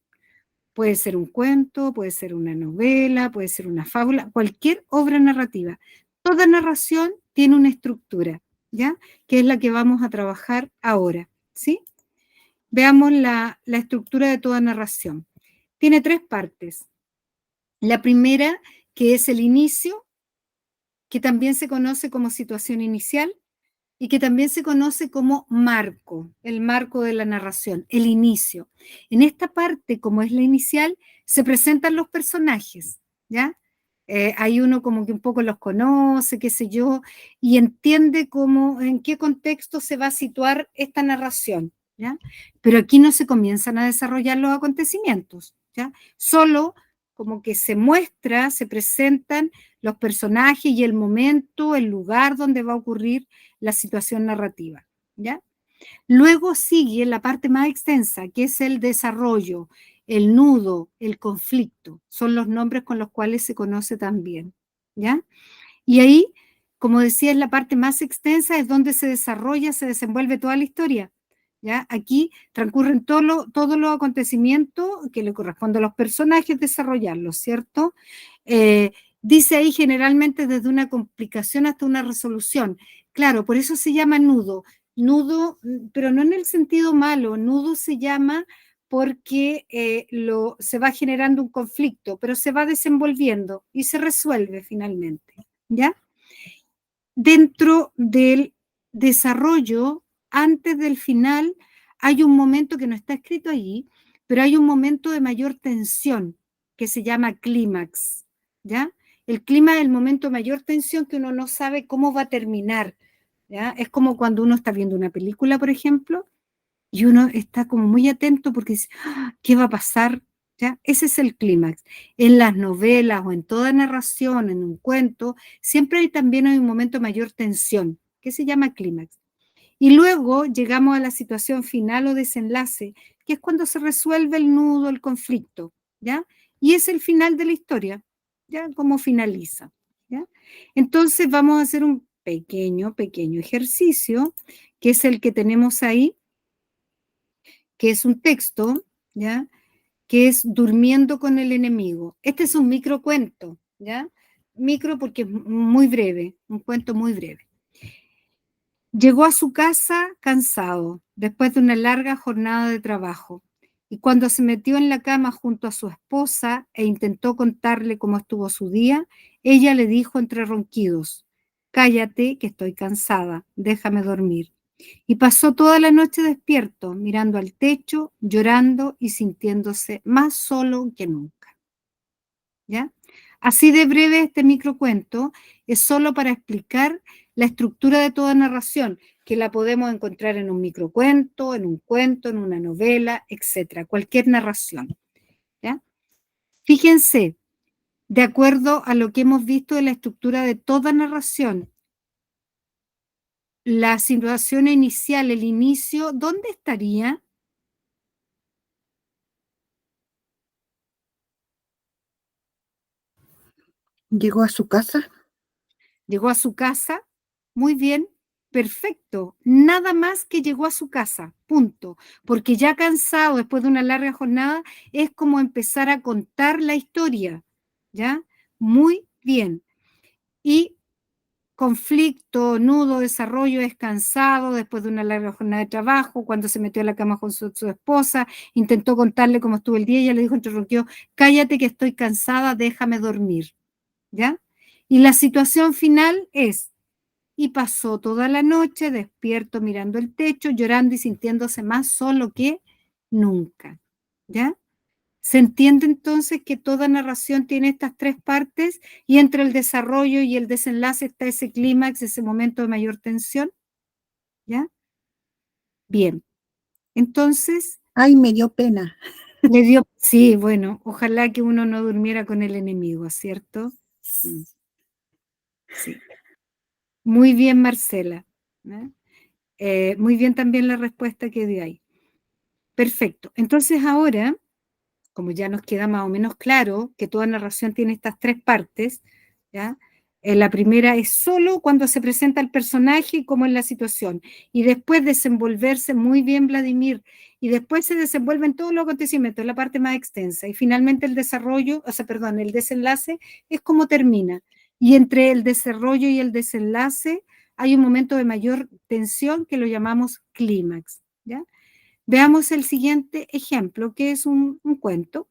Puede ser un cuento, puede ser una novela, puede ser una fábula, cualquier obra narrativa. Toda narración tiene una estructura, ¿ya? Que es la que vamos a trabajar ahora, ¿sí? Veamos la estructura de toda narración. Tiene 3 partes. La primera, que es el inicio, que también se conoce como situación inicial y que también se conoce como marco, el marco de la narración, el inicio. En esta parte, como es la inicial, se presentan los personajes, ¿ya? Hay uno como que un poco los conoce, qué sé yo, y entiende en qué contexto se va a situar esta narración, ¿ya? Pero aquí no se comienzan a desarrollar los acontecimientos, ¿ya? Solo como que se muestra, se presentan los personajes y el momento, el lugar donde va a ocurrir la situación narrativa, ¿ya? Luego sigue la parte más extensa, que es el desarrollo, el nudo, el conflicto. Son los nombres con los cuales se conoce también, ¿ya? Y ahí como decía, es la parte más extensa, es donde se desarrolla, se desenvuelve toda la historia. ¿Ya? Aquí transcurren todos los acontecimientos que le corresponde a los personajes desarrollarlos, ¿cierto? Dice ahí generalmente desde una complicación hasta una resolución. Claro, por eso se llama nudo. Nudo, pero no en el sentido malo, nudo se llama porque se va generando un conflicto, pero se va desenvolviendo y se resuelve finalmente, ¿ya? Dentro del desarrollo, antes del final, hay un momento que no está escrito allí, pero hay un momento de mayor tensión que se llama clímax, ¿ya? El clímax es el momento de mayor tensión que uno no sabe cómo va a terminar, ¿ya? Es como cuando uno está viendo una película, por ejemplo, y uno está como muy atento porque dice, "Ah, ¿qué va a pasar?", ¿ya? Ese es el clímax. En las novelas o en toda narración, en un cuento, siempre también hay un momento de mayor tensión, que se llama clímax. Y luego llegamos a la situación final o desenlace, que es cuando se resuelve el nudo, el conflicto, ¿ya? Y es el final de la historia, ¿ya? Cómo finaliza, ¿ya? Entonces vamos a hacer un pequeño ejercicio, que es el que tenemos ahí, que es un texto, ¿ya? Que es Durmiendo con el enemigo. Este es un microcuento, ¿ya? Micro porque es muy breve, un cuento muy breve. Llegó a su casa cansado, después de una larga jornada de trabajo, y cuando se metió en la cama junto a su esposa e intentó contarle cómo estuvo su día, ella le dijo entre ronquidos, cállate que estoy cansada, déjame dormir. Y pasó toda la noche despierto, mirando al techo, llorando y sintiéndose más solo que nunca. ¿Ya? Así de breve este microcuento es solo para explicar la estructura de toda narración, que la podemos encontrar en un microcuento, en un cuento, en una novela, etcétera, cualquier narración. ¿Ya? Fíjense, de acuerdo a lo que hemos visto de la estructura de toda narración, la situación inicial, el inicio, ¿dónde estaría? Llegó a su casa. Llegó a su casa, muy bien, perfecto, nada más que llegó a su casa, punto, porque ya cansado después de una larga jornada es como empezar a contar la historia, ¿ya? Muy bien. Y conflicto, nudo, desarrollo, es cansado después de una larga jornada de trabajo, cuando se metió a la cama con su esposa, intentó contarle cómo estuvo el día, ella le dijo entre ronquidos, cállate que estoy cansada, déjame dormir, ¿ya? Y la situación final es, y pasó toda la noche despierto mirando el techo, llorando y sintiéndose más solo que nunca, ¿ya? ¿Se entiende entonces que toda narración tiene estas tres partes y entre el desarrollo y el desenlace está ese clímax, ese momento de mayor tensión? ¿Ya? Bien. Entonces, Ay, me dio pena. le dio, sí, bueno, ojalá que uno no durmiera con el enemigo, ¿cierto? Mm. Sí. Muy bien, Marcela. Muy bien también la respuesta que dio ahí. Perfecto. Entonces ahora, como ya nos queda más o menos claro que toda narración tiene estas tres partes, ¿ya? La primera es solo cuando se presenta el personaje y cómo es la situación, y después desenvolverse muy bien Vladimir, y después se desenvuelven todos los acontecimientos, la parte más extensa, y finalmente el desarrollo, o sea, perdón, el desenlace es cómo termina, y entre el desarrollo y el desenlace hay un momento de mayor tensión que lo llamamos clímax, ¿ya? Veamos el siguiente ejemplo, que es un cuento,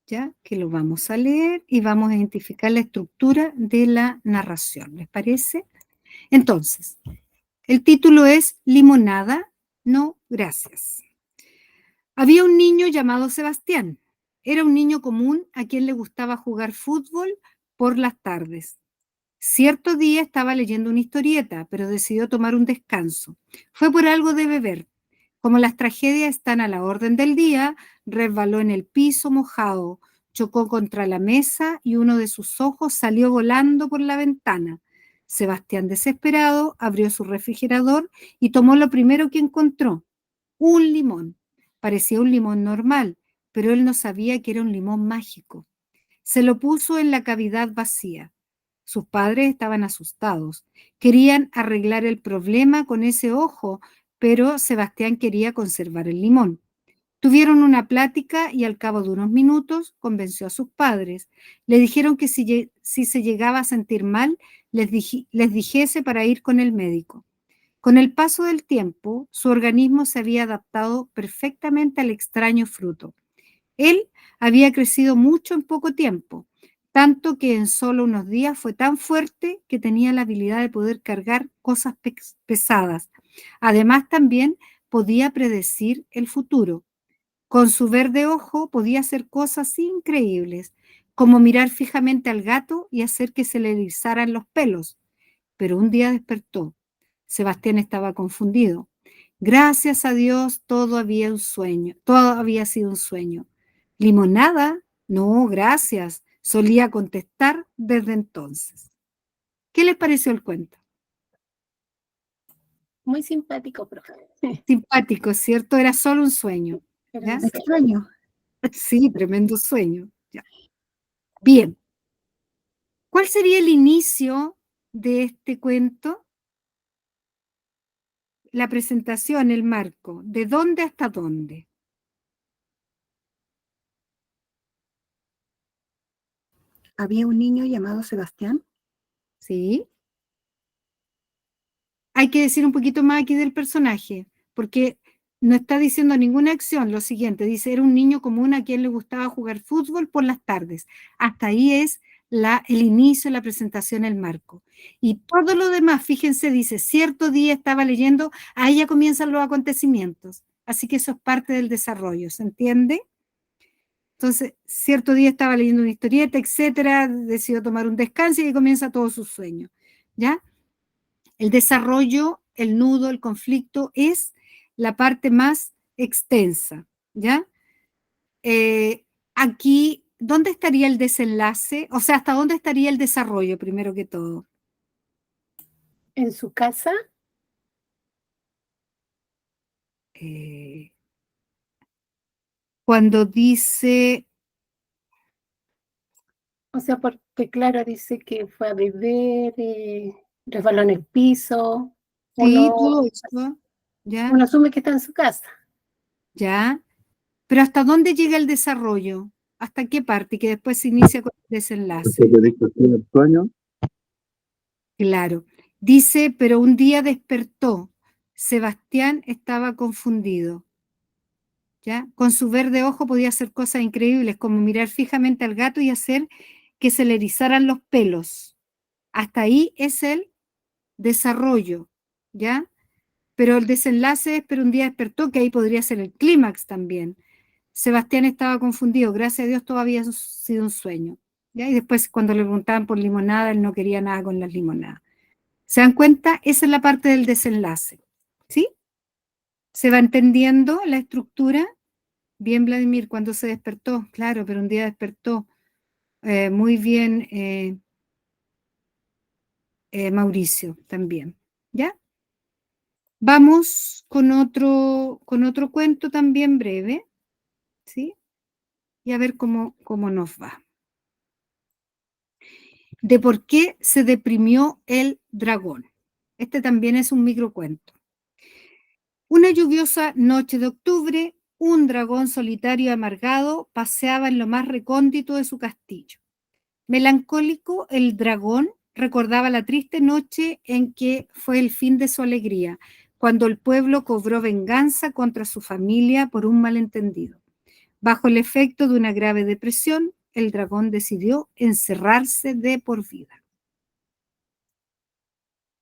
¿ya? Que lo vamos a leer y vamos a identificar la estructura de la narración. ¿Les parece? Entonces, el título es Limonada, no gracias. Había un niño llamado Sebastián. Era un niño común a quien le gustaba jugar fútbol por las tardes. Cierto día estaba leyendo una historieta, pero decidió tomar un descanso. Fue por algo de beber. Como las tragedias están a la orden del día, resbaló en el piso mojado, chocó contra la mesa y uno de sus ojos salió volando por la ventana. Sebastián, desesperado, abrió su refrigerador y tomó lo primero que encontró, un limón. Parecía un limón normal, pero él no sabía que era un limón mágico. Se lo puso en la cavidad vacía. Sus padres estaban asustados. Querían arreglar el problema con ese ojo, pero Sebastián quería conservar el limón. Tuvieron una plática y al cabo de unos minutos convenció a sus padres. Le dijeron que si se llegaba a sentir mal, les dijese para ir con el médico. Con el paso del tiempo, su organismo se había adaptado perfectamente al extraño fruto. Él había crecido mucho en poco tiempo, tanto que en solo unos días fue tan fuerte que tenía la habilidad de poder cargar cosas pesadas. Además, también podía predecir el futuro. Con su verde ojo podía hacer cosas increíbles, como mirar fijamente al gato y hacer que se le erizaran los pelos. Pero un día despertó. Sebastián estaba confundido. Gracias a Dios, todo había sido un sueño. ¿Limonada? No, gracias, solía contestar desde entonces. ¿Qué les pareció el cuento? Muy simpático, profe. Simpático, ¿cierto? Era solo un sueño. Era ¿Ya? un sueño. Extraño. Sí, tremendo sueño. Ya. Bien. ¿Cuál sería el inicio de este cuento? La presentación, el marco. ¿De dónde hasta dónde? Había un niño llamado Sebastián. ¿Sí? Hay que decir un poquito más aquí del personaje, porque no está diciendo ninguna acción. Lo siguiente, dice, era un niño común a quien le gustaba jugar fútbol por las tardes. Hasta ahí es el inicio, la presentación, el marco. Y todo lo demás, fíjense, dice, cierto día estaba leyendo, ahí ya comienzan los acontecimientos. Así que eso es parte del desarrollo, ¿se entiende? Entonces, cierto día estaba leyendo una historieta, etcétera, decidió tomar un descanso y ahí comienza todo su sueño, ¿ya? El desarrollo, el nudo, el conflicto es la parte más extensa, ¿ya? Aquí, ¿dónde estaría el desenlace? O sea, ¿hasta dónde estaría el desarrollo, primero que todo? En su casa, Cuando dice, o sea, porque claro, dice que fue a beber, resbaló en el piso. sí, Uno, todo esto, ¿ya? uno asume que está en su casa. ¿Ya? Pero ¿hasta dónde llega el desarrollo? ¿Hasta qué parte? Que después se inicia con el desenlace. El sueño, Claro. Dice, pero un día despertó. Sebastián estaba confundido. ¿Ya? Con su verde ojo podía hacer cosas increíbles, como mirar fijamente al gato y hacer que se le erizaran los pelos. Hasta ahí es el desarrollo, ¿ya? Pero el desenlace es, pero un día despertó, que ahí podría ser el clímax también. Sebastián estaba confundido, gracias a Dios todo había sido un sueño. ¿Ya? Y después cuando le preguntaban por limonada, él no quería nada con las limonadas. ¿Se dan cuenta? Esa es la parte del desenlace. ¿Sí? ¿Se va entendiendo la estructura? Bien, Vladimir, cuando se despertó, claro, pero un día despertó. Muy bien, Mauricio, también. ¿Ya? Vamos con otro cuento también breve, ¿sí? Y a ver cómo nos va. De por qué se deprimió el dragón. Este también es un microcuento. Una lluviosa noche de octubre, un dragón solitario y amargado paseaba en lo más recóndito de su castillo. Melancólico, el dragón recordaba la triste noche en que fue el fin de su alegría, cuando el pueblo cobró venganza contra su familia por un malentendido. Bajo el efecto de una grave depresión, el dragón decidió encerrarse de por vida.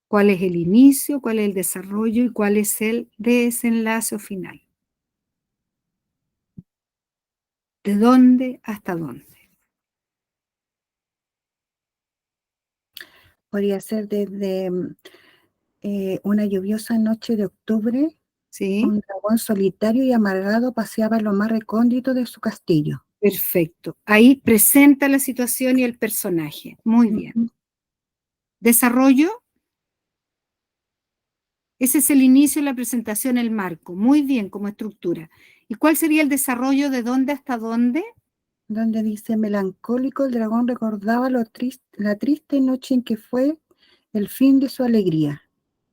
¿Cuál es el inicio, cuál es el desarrollo y cuál es el desenlace final? ¿De dónde hasta dónde? Podría ser desde una lluviosa noche de octubre. ¿Sí? Un dragón solitario y amargado paseaba en lo más recóndito de su castillo. Perfecto. Ahí presenta la situación y el personaje. Muy bien. Desarrollo. Ese es el inicio, la presentación, el marco. Muy bien como estructura. ¿Y cuál sería el desarrollo de dónde hasta dónde? donde dice: melancólico, el dragón recordaba la triste noche en que fue el fin de su alegría,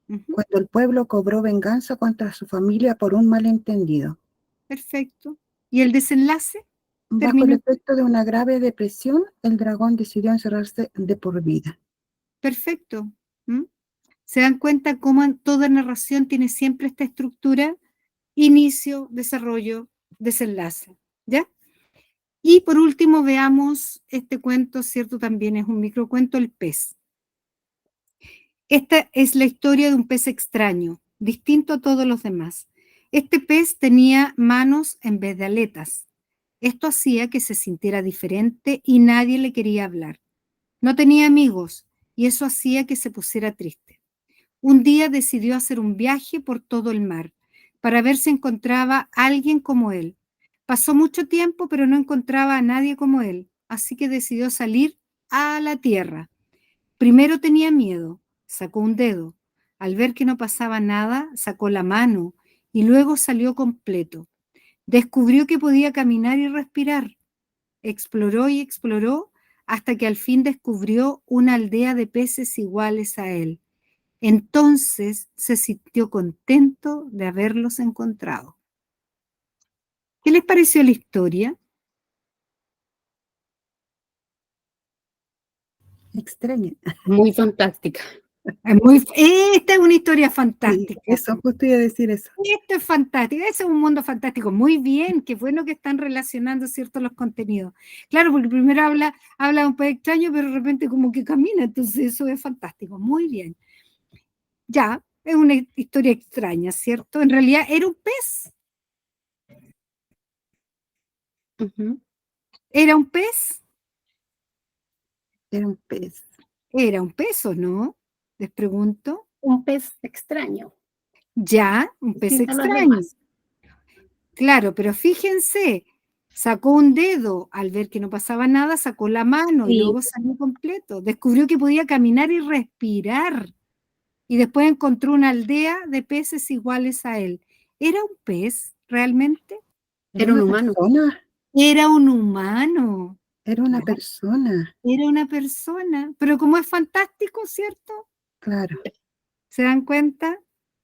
Ujú, cuando el pueblo cobró venganza contra su familia por un malentendido. perfecto. ¿Y el desenlace? Bajo el Terminó. efecto de una grave depresión, el dragón decidió encerrarse de por vida. Perfecto. ¿Mm? ¿Se dan cuenta cómo en toda narración tiene siempre esta estructura? Inicio, desarrollo, desenlace. ¿Ya? Y por último veamos este cuento, ¿cierto? También es un microcuento, El pez. Esta es la historia de un pez extraño, distinto a todos los demás. Este pez tenía manos en vez de aletas. Esto hacía que se sintiera diferente y nadie le quería hablar. No tenía amigos y eso hacía que se pusiera triste. Un día decidió hacer un viaje por todo el mar para ver si encontraba a alguien como él. Pasó mucho tiempo, pero no encontraba a nadie como él, así que decidió salir a la tierra. Primero tenía miedo, sacó un dedo. Al ver que no pasaba nada, sacó la mano y luego salió completo. Descubrió que podía caminar y respirar. Exploró y exploró hasta que al fin descubrió una aldea de peces iguales a él. Entonces se sintió contento de haberlos encontrado. ¿Qué les pareció la historia? Extraña. Muy fantástica. Esta es una historia Sí, fantástica. eso, justo iba a decir eso. Esto es fantástico, ese es un mundo fantástico. Muy bien, qué bueno que están relacionando, ¿cierto?, los contenidos. Claro, porque primero habla un poco extraño, pero de repente como que camina, entonces eso es fantástico. Muy bien. Ya, es una historia extraña, ¿cierto? En realidad era un pez. Ujú. ¿Era un pez? Era un pez. ¿Era un pez o no? Les pregunto. Un pez extraño, Ya, un pez distinto a los extraño. demás. Claro, pero fíjense, sacó un dedo, al ver que no pasaba nada, sacó la mano y Sí. luego salió completo. Descubrió que podía caminar y respirar. Y después encontró una aldea de peces iguales a él. ¿Era un pez realmente? Era un una humano. persona. Era un humano. Era una Claro, persona. era una persona. Pero como es fantástico, ¿cierto? Claro. ¿Se dan cuenta?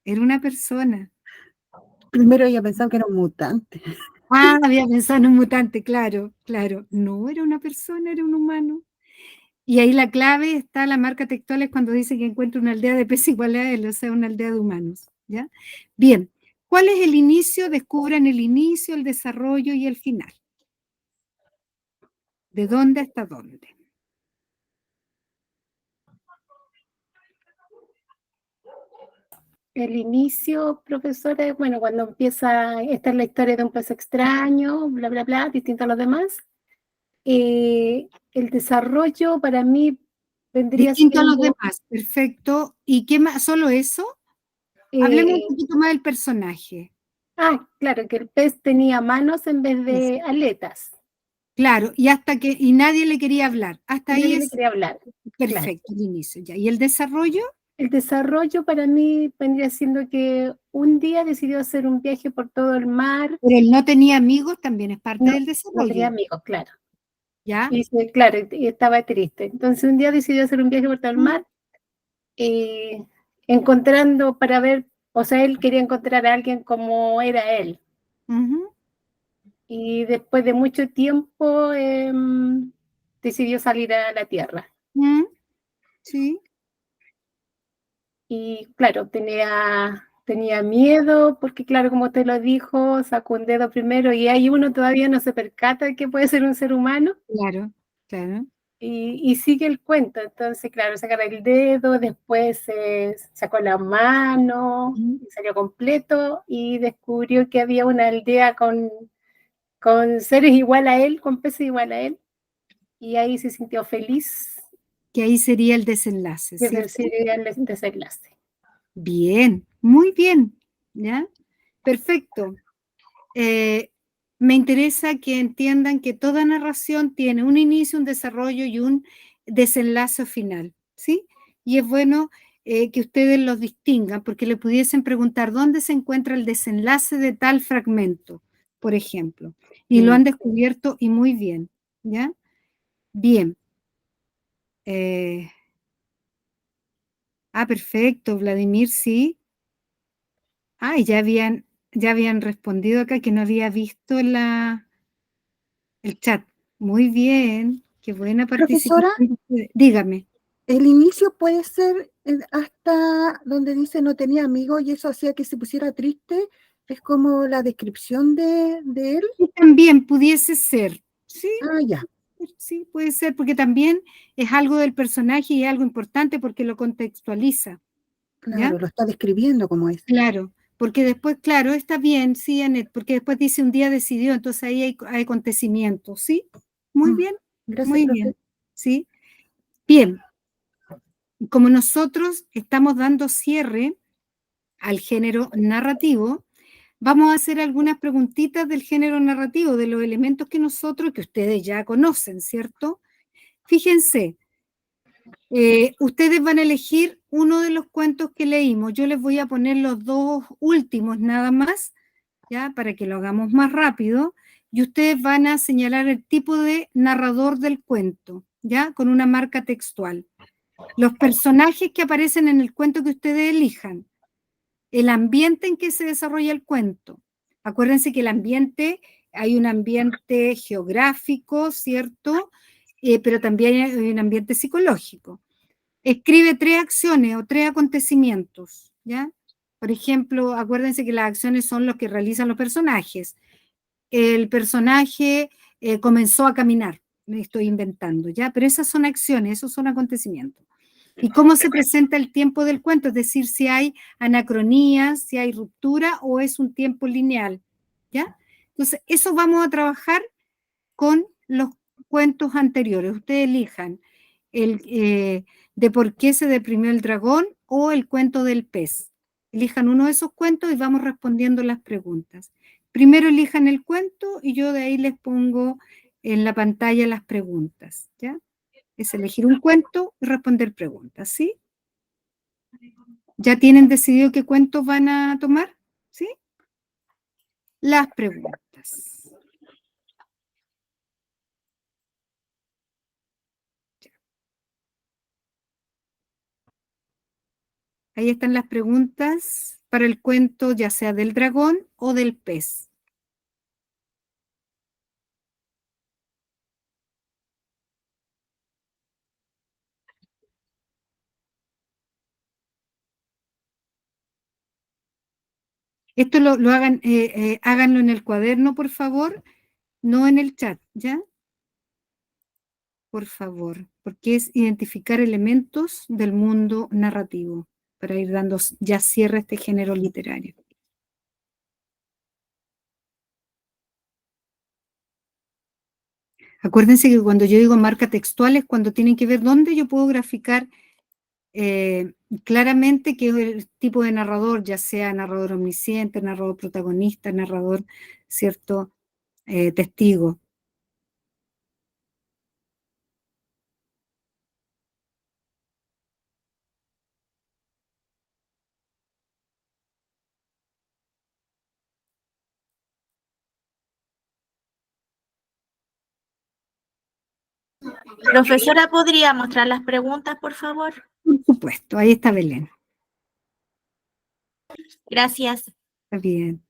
Era una persona. Primero ella pensaba que era un mutante. Ah, había pensado en un mutante, claro, claro. No era una persona, era un humano. Y ahí la clave está, la marca textual es cuando dice que encuentra una aldea de peces igual a él, o sea, una aldea de humanos, ¿ya? Bien, ¿cuál es el inicio? Descubran el inicio, el desarrollo y el final. ¿De dónde hasta dónde? El inicio, profesora, bueno, cuando empieza, esta es la historia de un pez extraño, bla, bla, bla, distinto a los demás. El desarrollo para mí vendría Distinto a los siendo, demás, perfecto. ¿Y qué más? ¿Solo eso? Hablemos un eh, poquito más del personaje. claro, que el pez tenía manos en vez Eso. de aletas, Claro, y hasta que, y nadie le quería hablar. Hasta y ahí nadie le es quería hablar. Claro. perfecto el inicio ya. ¿Y el desarrollo? El desarrollo para mí vendría siendo que un día decidió hacer un viaje por todo el mar, Pero él no tenía amigos, también es parte no, del no tenía desarrollo, amigos, claro. ¿ya? Y claro, y estaba triste. Entonces un día decidió hacer un viaje por todo el mar, encontrando para ver, o sea, él quería encontrar a alguien como era él. Ujú. Y después de mucho tiempo decidió salir a la tierra. Mm, sí, Y claro, tenía miedo, porque claro, como usted lo dijo, sacó un dedo primero y ahí uno todavía no se percata que puede ser un ser humano claro, claro. y sigue el cuento. Entonces, claro, sacar el dedo, después sacó la mano, Mm. salió completo y descubrió que había una aldea con seres igual a él, con peces igual a él, y ahí se sintió feliz Que ahí sería el desenlace, de ¿cierto? recibir el desenlace. Bien, muy bien, ¿ya? Perfecto. Eh, Me interesa que entiendan que toda narración tiene un inicio, un desarrollo y un desenlace final, ¿sí? Y es bueno que ustedes los distingan porque le pudiesen preguntar dónde se encuentra el desenlace de tal fragmento, por ejemplo, y lo han descubierto y muy bien, ¿ya? Bien. Eh, perfecto, Vladimir, sí. Y ya habían respondido acá que no había visto el chat. Muy bien, qué buena Profesora, participación. Dígame. el inicio puede ser hasta donde dice no tenía amigos y eso hacía que se pusiera triste. Es como la descripción de él. Y también pudiese ser, sí, Ya, sí, puede ser, porque también es algo del personaje y es algo importante porque lo contextualiza, ¿ya? claro, lo está describiendo como es. Claro, porque después, claro, está bien, sí, Anet, porque después dice un día decidió, entonces ahí hay acontecimientos, ¿sí? Mm, Gracias, Muy profe. bien, ¿sí? Bien, como nosotros estamos dando cierre al género narrativo, vamos a hacer algunas preguntitas del género narrativo, de los elementos que ustedes ya conocen, ¿cierto? Fíjense, ustedes van a elegir uno de los cuentos que leímos. Yo les voy a poner los dos últimos nada más, ¿ya? Para que lo hagamos más rápido. Y ustedes van a señalar el tipo de narrador del cuento, ¿ya? Con una marca textual. Los personajes que aparecen en el cuento que ustedes elijan, el ambiente en que se desarrolla el cuento. Acuérdense que el ambiente, hay un ambiente geográfico, ¿cierto? Pero también hay un ambiente psicológico. Escribe 3 acciones o 3 acontecimientos, ¿ya? Por ejemplo, acuérdense que las acciones son los que realizan los personajes. El personaje comenzó a caminar, me estoy inventando, ¿ya? Pero esas son acciones, esos son acontecimientos. ¿Y cómo se presenta el tiempo del cuento? Es decir, si hay anacronías, si hay ruptura o es un tiempo lineal, ¿ya? Entonces, eso vamos a trabajar con los cuentos anteriores. Ustedes elijan de por qué se deprimió el dragón o el cuento del pez. Elijan uno de esos cuentos y vamos respondiendo las preguntas. Primero elijan el cuento y yo de ahí les pongo en la pantalla las preguntas, ¿ya? Es elegir un cuento y responder preguntas, ¿sí? ¿Ya tienen decidido qué cuentos van a tomar? ¿Sí? Las preguntas. Ahí están las preguntas para el cuento, ya sea del dragón o del pez. Esto lo hagan, háganlo en el cuaderno, por favor, no en el chat, ¿ya? Por favor, porque es identificar elementos del mundo narrativo para ir dando ya cierre a este género literario. Acuérdense que cuando yo digo marca textual es cuando tienen que ver dónde yo puedo graficar claramente qué es el tipo de narrador, ya sea narrador omnisciente, narrador protagonista, narrador, ¿cierto? Testigo. Profesora, ¿podría mostrar las preguntas, por favor? Por supuesto, ahí está Belén. Gracias. Está bien.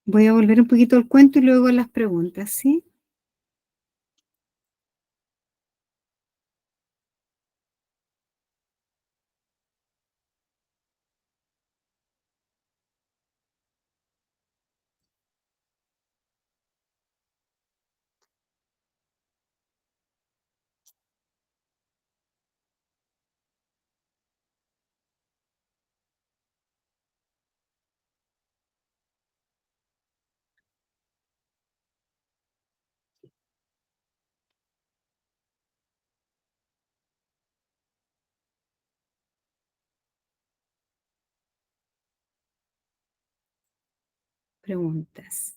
Voy a volver un poquito al cuento y luego a las preguntas, ¿sí? preguntas.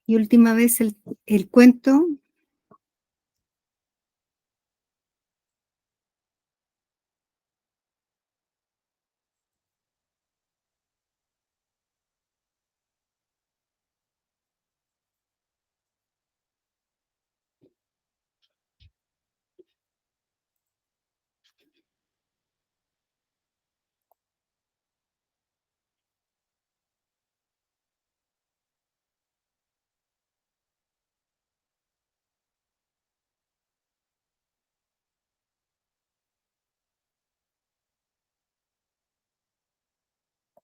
Y última vez el cuento.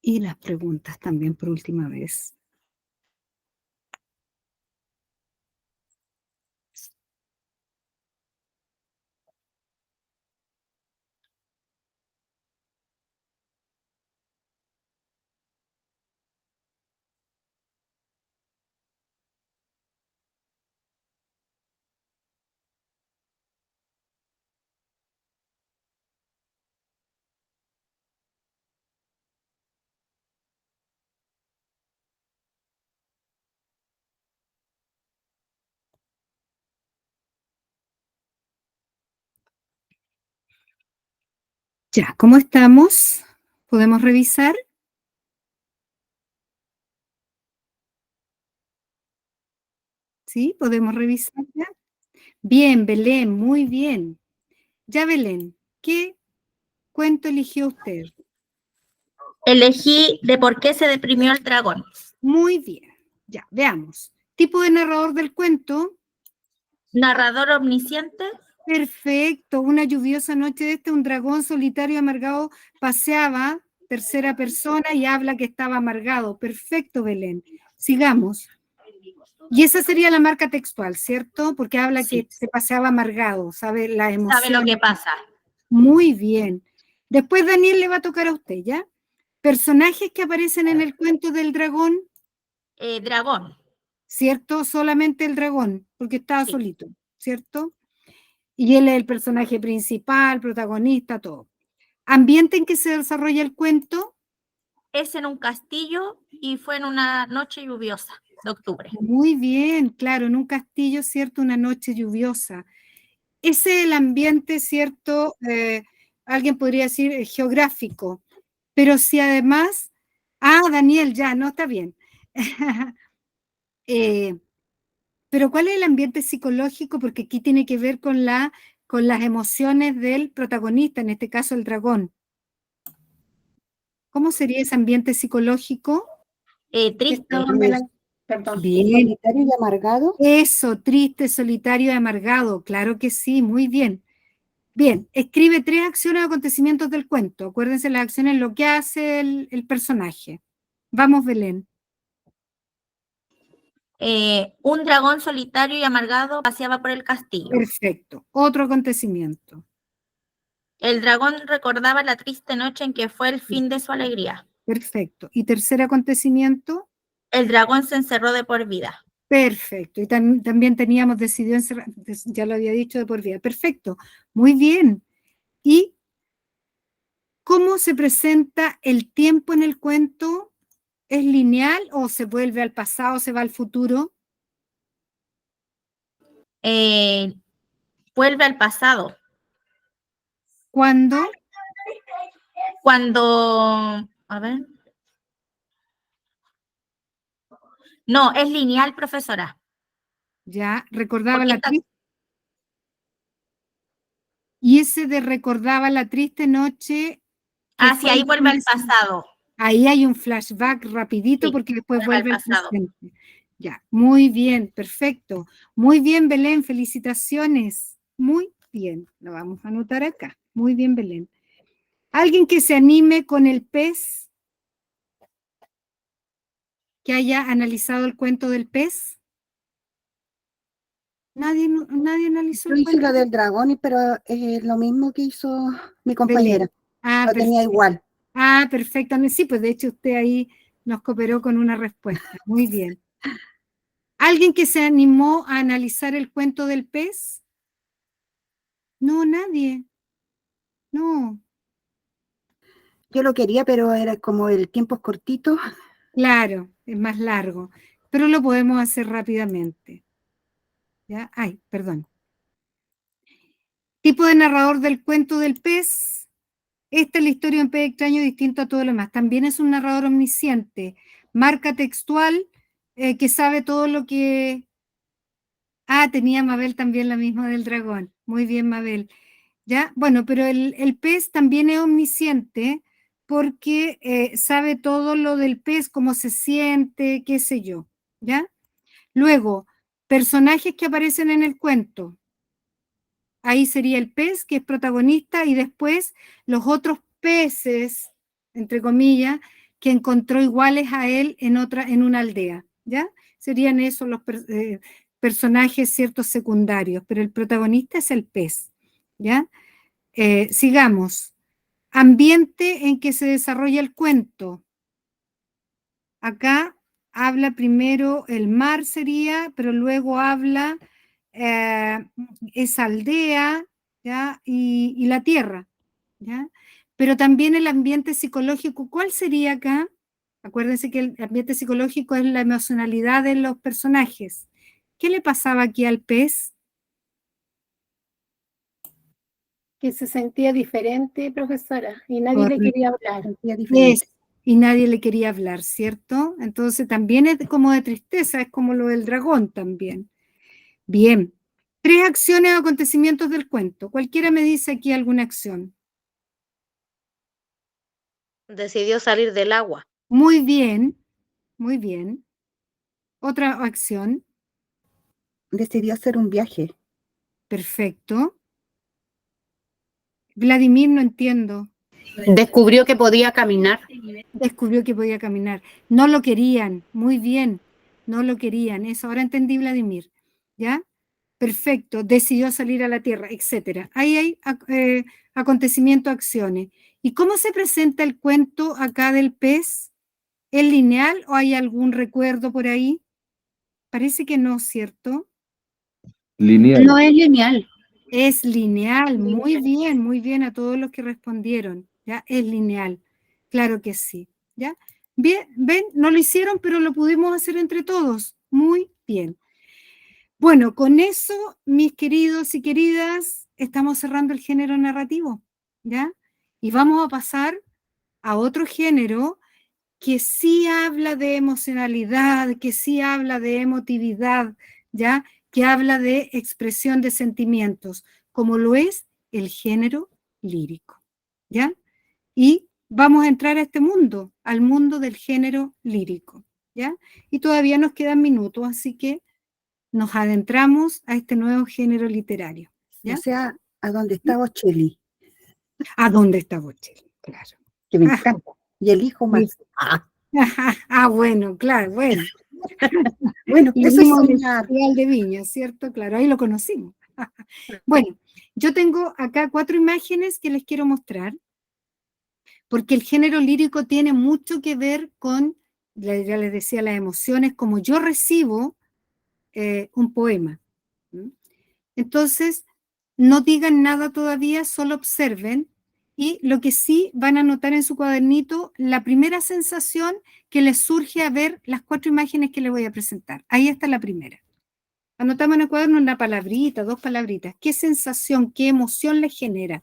Y las preguntas también por última vez. Ya, ¿cómo estamos? ¿Podemos revisar? ¿Sí? ¿Podemos revisar ya? Bien, Belén, muy bien. Ya, Belén, ¿qué cuento eligió usted? Elegí de por qué se deprimió el dragón. Muy bien. Ya, veamos. Tipo de narrador del cuento. Narrador omnisciente. Perfecto. Una lluviosa noche un dragón solitario y amargado paseaba, tercera persona, y habla que estaba amargado. Perfecto, Belén. Sigamos. Y esa sería la marca textual, ¿cierto? Porque habla Sí. que se paseaba amargado, sabe la emoción. Sabe lo que pasa. Muy bien. Después Daniel le va a tocar a usted, ¿ya? Personajes que aparecen en el cuento del dragón, Dragón. ¿cierto? Solamente el dragón, porque estaba Sí. solito, ¿cierto? Y él es el personaje principal, protagonista, todo. Ambiente en que se desarrolla el cuento. Es en un castillo y fue en una noche lluviosa de octubre. Muy bien, claro, en un castillo, ¿cierto? Una noche lluviosa. Ese es el ambiente, ¿cierto? Alguien podría decir geográfico, pero si además, Daniel, ya, no está bien. Pero ¿cuál es el ambiente psicológico? Porque aquí tiene que ver con las emociones del protagonista, en este caso el dragón. ¿Cómo sería ese ambiente psicológico? Triste. Estaba perdón. Bien, Solitario y amargado. eso, triste, solitario y amargado, claro que sí, muy bien. Bien, escribe 3 acciones o acontecimientos del cuento. Acuérdense las acciones, lo que hace el personaje. Vamos, Belén. Un dragón solitario y amargado paseaba por el castillo. Perfecto. Otro acontecimiento. El dragón recordaba la triste noche en que fue el fin de su alegría. Perfecto. ¿Y tercer acontecimiento? El dragón se encerró de por vida. Perfecto. Y también teníamos decidido encerrar, ya lo había dicho, de por vida. Perfecto. Muy bien. ¿Y cómo se presenta el tiempo en el cuento? ¿Es lineal o se vuelve al pasado, se va al futuro? Vuelve al pasado. ¿Cuándo? Cuando, a ver. No, es lineal, profesora. Ya, recordaba Porque la está- triste. Y ese de recordaba la triste noche. Que sí, fue ahí el vuelve fin al de semana. pasado. Ahí hay un flashback rapidito Sí, porque después vuelve al vuelve al pasado. presente. Ya, muy bien, perfecto. Muy bien, Belén, felicitaciones. Muy bien, lo vamos a anotar acá. Muy bien, Belén. ¿Alguien que se anime con el pez? ¿Que haya analizado el cuento del pez? ¿Nadie analizó Yo el hice cuento? la del dragón, pero lo mismo que hizo mi compañera. Belén. Ah, Lo tenía perfecto. igual. Ah, perfectamente. Sí, pues de hecho usted ahí nos cooperó con una respuesta. Muy bien. ¿Alguien que se animó a analizar el cuento del pez? No, nadie. No. Yo lo quería, pero era como el tiempo es cortito. Claro, es más largo, pero lo podemos hacer rápidamente. ¿Ya? Ay, perdón. Tipo de narrador del cuento del pez. Esta es la historia de un pez extraño distinto a todo lo demás. También es un narrador omnisciente, marca textual, que sabe todo lo que... Ah, tenía Mabel también la misma del dragón. Muy bien, Mabel. ¿Ya? Bueno, pero el pez también es omnisciente porque sabe todo lo del pez, cómo se siente, qué sé yo. ¿Ya? Luego, personajes que aparecen en el cuento. Ahí sería el pez, que es protagonista, y después los otros peces, entre comillas, que encontró iguales a él en una aldea, ¿ya? Serían esos los personajes ciertos secundarios, pero el protagonista es el pez, ¿ya? Sigamos. Ambiente en que se desarrolla el cuento. Acá habla primero el mar sería, pero luego habla eh, esa aldea, ¿ya? Y la tierra, ¿ya? Pero también el ambiente psicológico, ¿cuál sería acá? Acuérdense que el ambiente psicológico es la emocionalidad de los personajes. ¿Qué le pasaba aquí al pez? Que se sentía diferente, profesora, y nadie le Correcto. quería hablar. Sentía diferente. Y nadie le quería hablar, ¿cierto? Entonces también es como de tristeza, es como lo del dragón también. Bien. 3 acciones o acontecimientos del cuento. Cualquiera me dice aquí alguna acción. Decidió salir del agua. Muy bien, muy bien. Otra acción. Decidió hacer un viaje. Perfecto. Vladimir, no entiendo. Descubrió que podía caminar. Descubrió que podía caminar. No lo querían. Muy bien. No lo querían. Eso ahora entendí, Vladimir. ¿Ya? Perfecto. Decidió salir a la tierra, etcétera. Ahí hay acontecimiento, acciones. ¿Y cómo se presenta el cuento acá del pez? ¿Es lineal o hay algún recuerdo por ahí? Parece que no, ¿cierto? Lineal. No es lineal. Es lineal, muy bien a todos los que respondieron, ¿ya? Es lineal, claro que sí, ¿ya? Bien, ven, no lo hicieron, pero lo pudimos hacer entre todos, muy bien. Bueno, con eso, mis queridos y queridas, estamos cerrando el género narrativo, ¿ya? Y vamos a pasar a otro género que sí habla de emocionalidad, que sí habla de emotividad, ¿ya? Que habla de expresión de sentimientos, como lo es el género lírico, ¿ya? Y vamos a entrar a este mundo, al mundo del género lírico, ¿ya? Y todavía nos quedan minutos, así que nos adentramos a este nuevo género literario, O ¿ya? sea, a donde estaba Cheli, ¿A dónde está Bocelli? Claro. que me encanta. Y el hijo más. Bueno, claro, bueno. Bueno, Y eso es vimos el soñar. Festival de Viña, ¿cierto? Claro, ahí lo conocimos. Bueno, yo tengo acá 4 imágenes que les quiero mostrar, porque el género lírico tiene mucho que ver con, ya les decía, las emociones, como yo recibo un poema. ¿Mm? Entonces, no digan nada todavía, solo observen, y lo que sí van a notar en su cuadernito, la primera sensación que les surge a ver las 4 imágenes que les voy a presentar. Ahí está la primera. Anotamos en el cuaderno una palabrita, 2 palabritas. ¿Qué sensación, qué emoción les genera?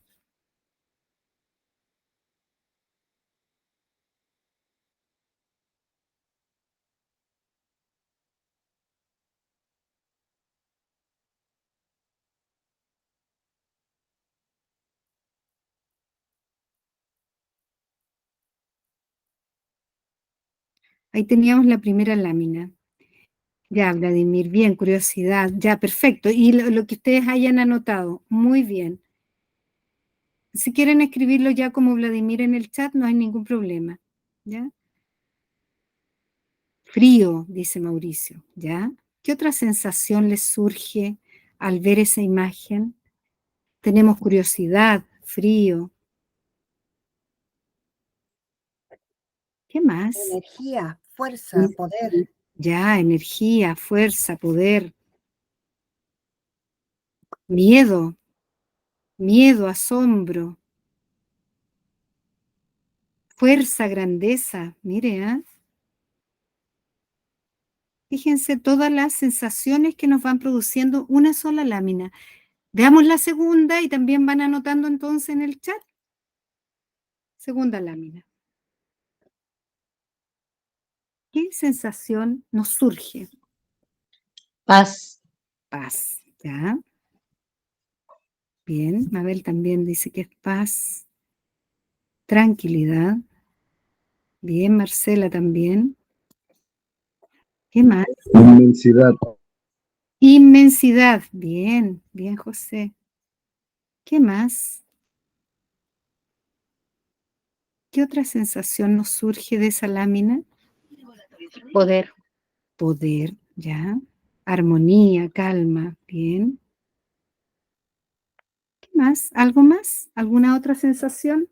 Ahí teníamos la primera lámina. Ya, Vladimir, bien, curiosidad, ya, perfecto. Y lo que ustedes hayan anotado, muy bien. Si quieren escribirlo ya como Vladimir en el chat, no hay ningún problema. ¿Ya? Frío, dice Mauricio, ¿ya? ¿Qué otra sensación les surge al ver esa imagen? Tenemos curiosidad, frío. ¿Qué más? Energía, fuerza, poder. Ya, energía, fuerza, poder. Miedo, miedo, asombro. Fuerza, grandeza. Mire, ¿ah? Fíjense todas las sensaciones que nos van produciendo una sola lámina. Veamos la segunda y también van anotando entonces en el chat. Segunda lámina. ¿Qué sensación nos surge? Paz. Paz, ¿ya? Bien, Mabel también dice que es paz. Tranquilidad. Bien, Marcela también. ¿Qué más? Inmensidad. Inmensidad. Bien, bien, José. ¿Qué más? ¿Qué otra sensación nos surge de esa lámina? Poder. Poder, ¿ya? Armonía, calma, bien. ¿Qué más? ¿Algo más? ¿Alguna otra sensación?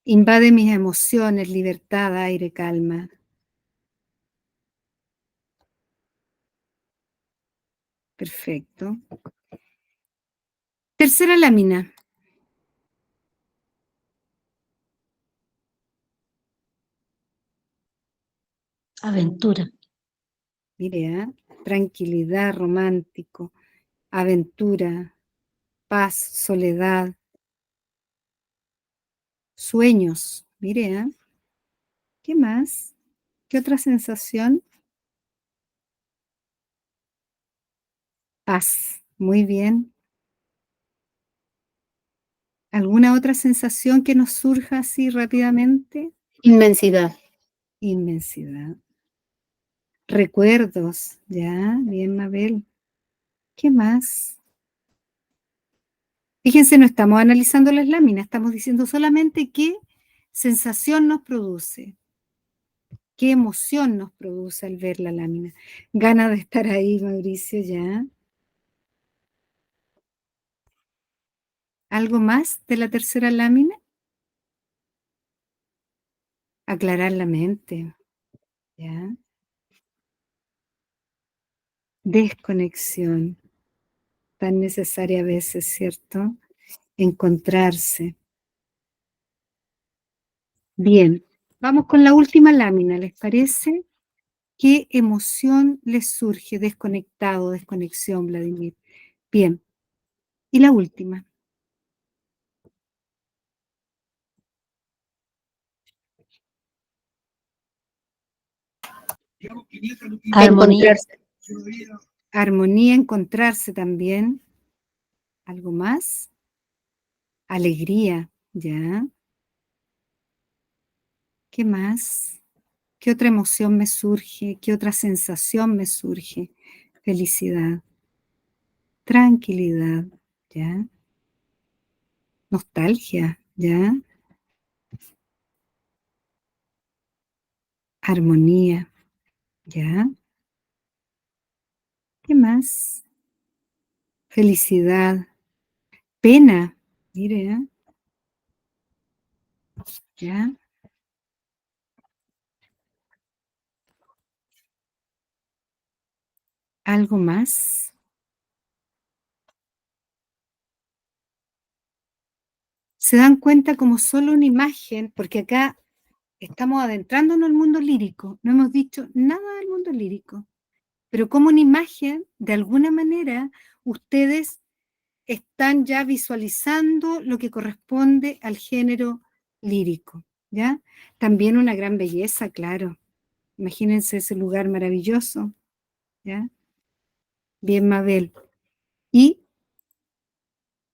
Invade mis emociones, libertad, aire, calma. Perfecto. Tercera lámina. Aventura. Mire, ¿ah? Tranquilidad, romántico, aventura, paz, soledad, sueños. Mire, ¿ah? ¿Qué más? ¿Qué otra sensación? Paz. Muy bien. ¿Alguna otra sensación que nos surja así rápidamente? Inmensidad. Inmensidad. Recuerdos. Ya, bien, Mabel. ¿Qué más? Fíjense, no estamos analizando las láminas, estamos diciendo solamente qué sensación nos produce, qué emoción nos produce al ver la lámina. Gana de estar ahí, Mauricio, ya. ¿Algo más de la tercera lámina? Aclarar la mente, ya. Desconexión, tan necesaria a veces, ¿cierto? Encontrarse. Bien, vamos con la última lámina, ¿les parece? ¿Qué emoción les surge? Desconectado, desconexión, Vladimir. Bien, y la última. Armonía. Encontrarse. Armonía, encontrarse también. ¿Algo más? Alegría, ¿ya? ¿Qué más? ¿Qué otra emoción me surge? ¿Qué otra sensación me surge? Felicidad, tranquilidad, ¿ya? Nostalgia, ¿ya? Armonía, ¿ya? ¿Qué más? Felicidad, pena, mire, ¿eh? ¿Ya? ¿Algo más? Se dan cuenta como solo una imagen, porque acá estamos adentrándonos al mundo lírico, no hemos dicho nada del mundo lírico, pero como una imagen, de alguna manera, ustedes están ya visualizando lo que corresponde al género lírico, ¿ya? También una gran belleza, claro. Imagínense ese lugar maravilloso, ¿ya? Bien, Mabel. Y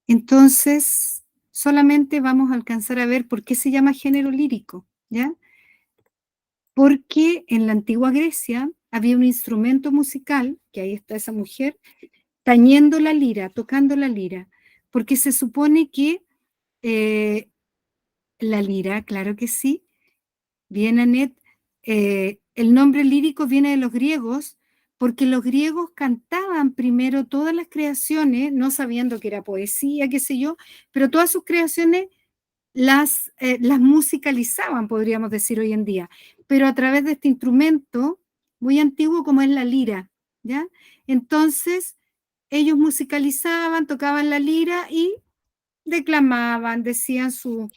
entonces solamente vamos a alcanzar a ver por qué se llama género lírico, ¿ya? porque en la antigua Grecia había un instrumento musical, que ahí está esa mujer, tañendo la lira, tocando la lira, porque se supone que la lira, claro que sí, bien Anet, el nombre lírico viene de los griegos, porque los griegos cantaban primero todas las creaciones, no sabiendo que era poesía, qué sé yo, pero todas sus creaciones las musicalizaban, podríamos decir hoy en día, pero a través de este instrumento muy antiguo como es la lira, ¿ya? Entonces, ellos musicalizaban, tocaban la lira y declamaban, decían sus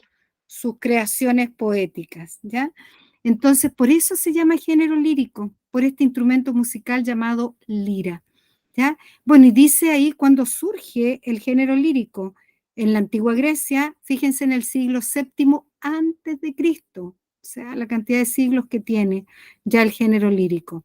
creaciones poéticas, ¿ya? Entonces, por eso se llama género lírico, por este instrumento musical llamado lira, ¿ya? Bueno, y dice ahí cuando surge el género lírico en la antigua Grecia, fíjense en el siglo VII antes de Cristo, o sea, la cantidad de siglos que tiene ya el género lírico,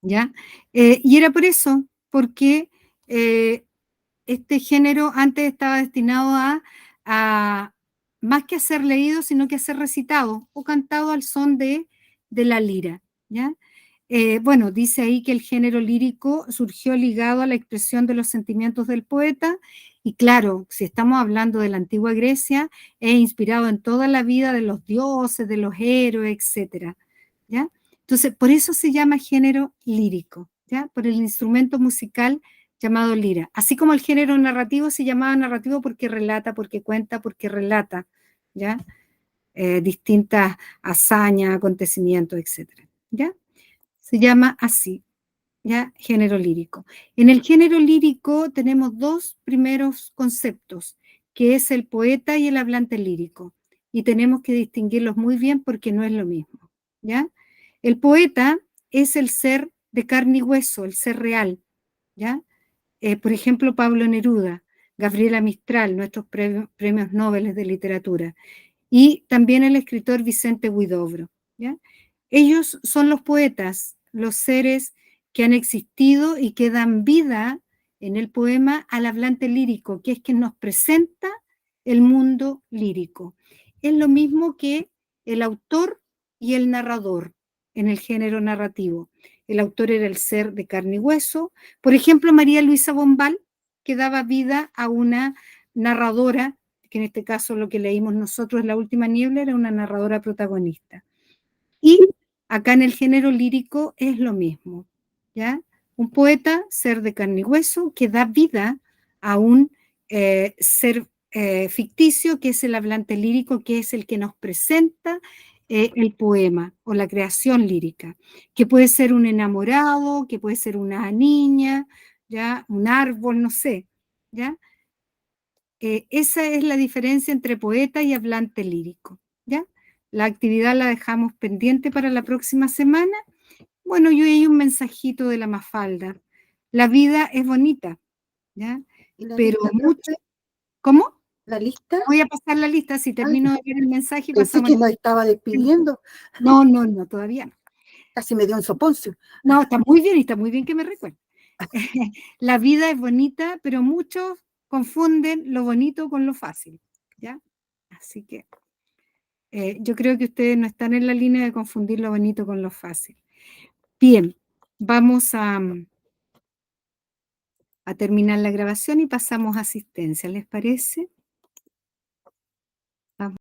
¿ya? Y era por eso, porque este género antes estaba destinado a más que a ser leído, sino que a ser recitado o cantado al son de la lira, ¿ya? Bueno, dice ahí que el género lírico surgió ligado a la expresión de los sentimientos del poeta y claro, si estamos hablando de la antigua Grecia, es inspirado en toda la vida de los dioses, de los héroes, etcétera, ¿ya? Entonces, por eso se llama género lírico, ¿ya? Por el instrumento musical llamado lira. Así como el género narrativo se llamaba narrativo porque relata, porque cuenta, porque relata, ¿ya? Distintas hazañas, acontecimientos, etcétera, ¿ya? Se llama así, ¿ya? Género lírico. En el género lírico tenemos dos primeros conceptos, que es el poeta y el hablante lírico, y tenemos que distinguirlos muy bien porque no es lo mismo, ¿ya? El poeta es el ser de carne y hueso, el ser real, ¿ya? Por ejemplo, Pablo Neruda, Gabriela Mistral, nuestros premios Nobel de literatura, y también el escritor Vicente Huidobro, ¿ya? Ellos son los poetas, los seres que han existido y que dan vida en el poema al hablante lírico, que es quien nos presenta el mundo lírico. Es lo mismo que el autor y el narrador en el género narrativo. El autor era el ser de carne y hueso. Por ejemplo, María Luisa Bombal, que daba vida a una narradora, que en este caso lo que leímos nosotros en La Última Niebla era una narradora protagonista. Y acá en el género lírico es lo mismo, ¿ya? Un poeta, ser de carne y hueso, que da vida a un ser ficticio, que es el hablante lírico, que es el que nos presenta el poema o la creación lírica, que puede ser un enamorado, que puede ser una niña, ¿ya? Un árbol, no sé, ¿ya? Esa es la diferencia entre poeta y hablante lírico, ¿ya? La actividad la dejamos pendiente para la próxima semana. Bueno, yo hay un mensajito de la Mafalda. La vida es bonita, ¿ya? ¿Y la Pero lista, mucho... profe? ¿Cómo? ¿La lista? Voy a pasar la lista, si termino de leer el mensaje y Pensé pasamos... que nos estaba despidiendo. No, no, no, todavía no. Casi me dio un soponcio. No, está muy bien y está muy bien que me recuerde. La vida es bonita, pero muchos confunden lo bonito con lo fácil, ¿ya? Así que yo creo que ustedes no están en la línea de confundir lo bonito con lo fácil. Bien, vamos a terminar la grabación y pasamos a asistencia, ¿les parece?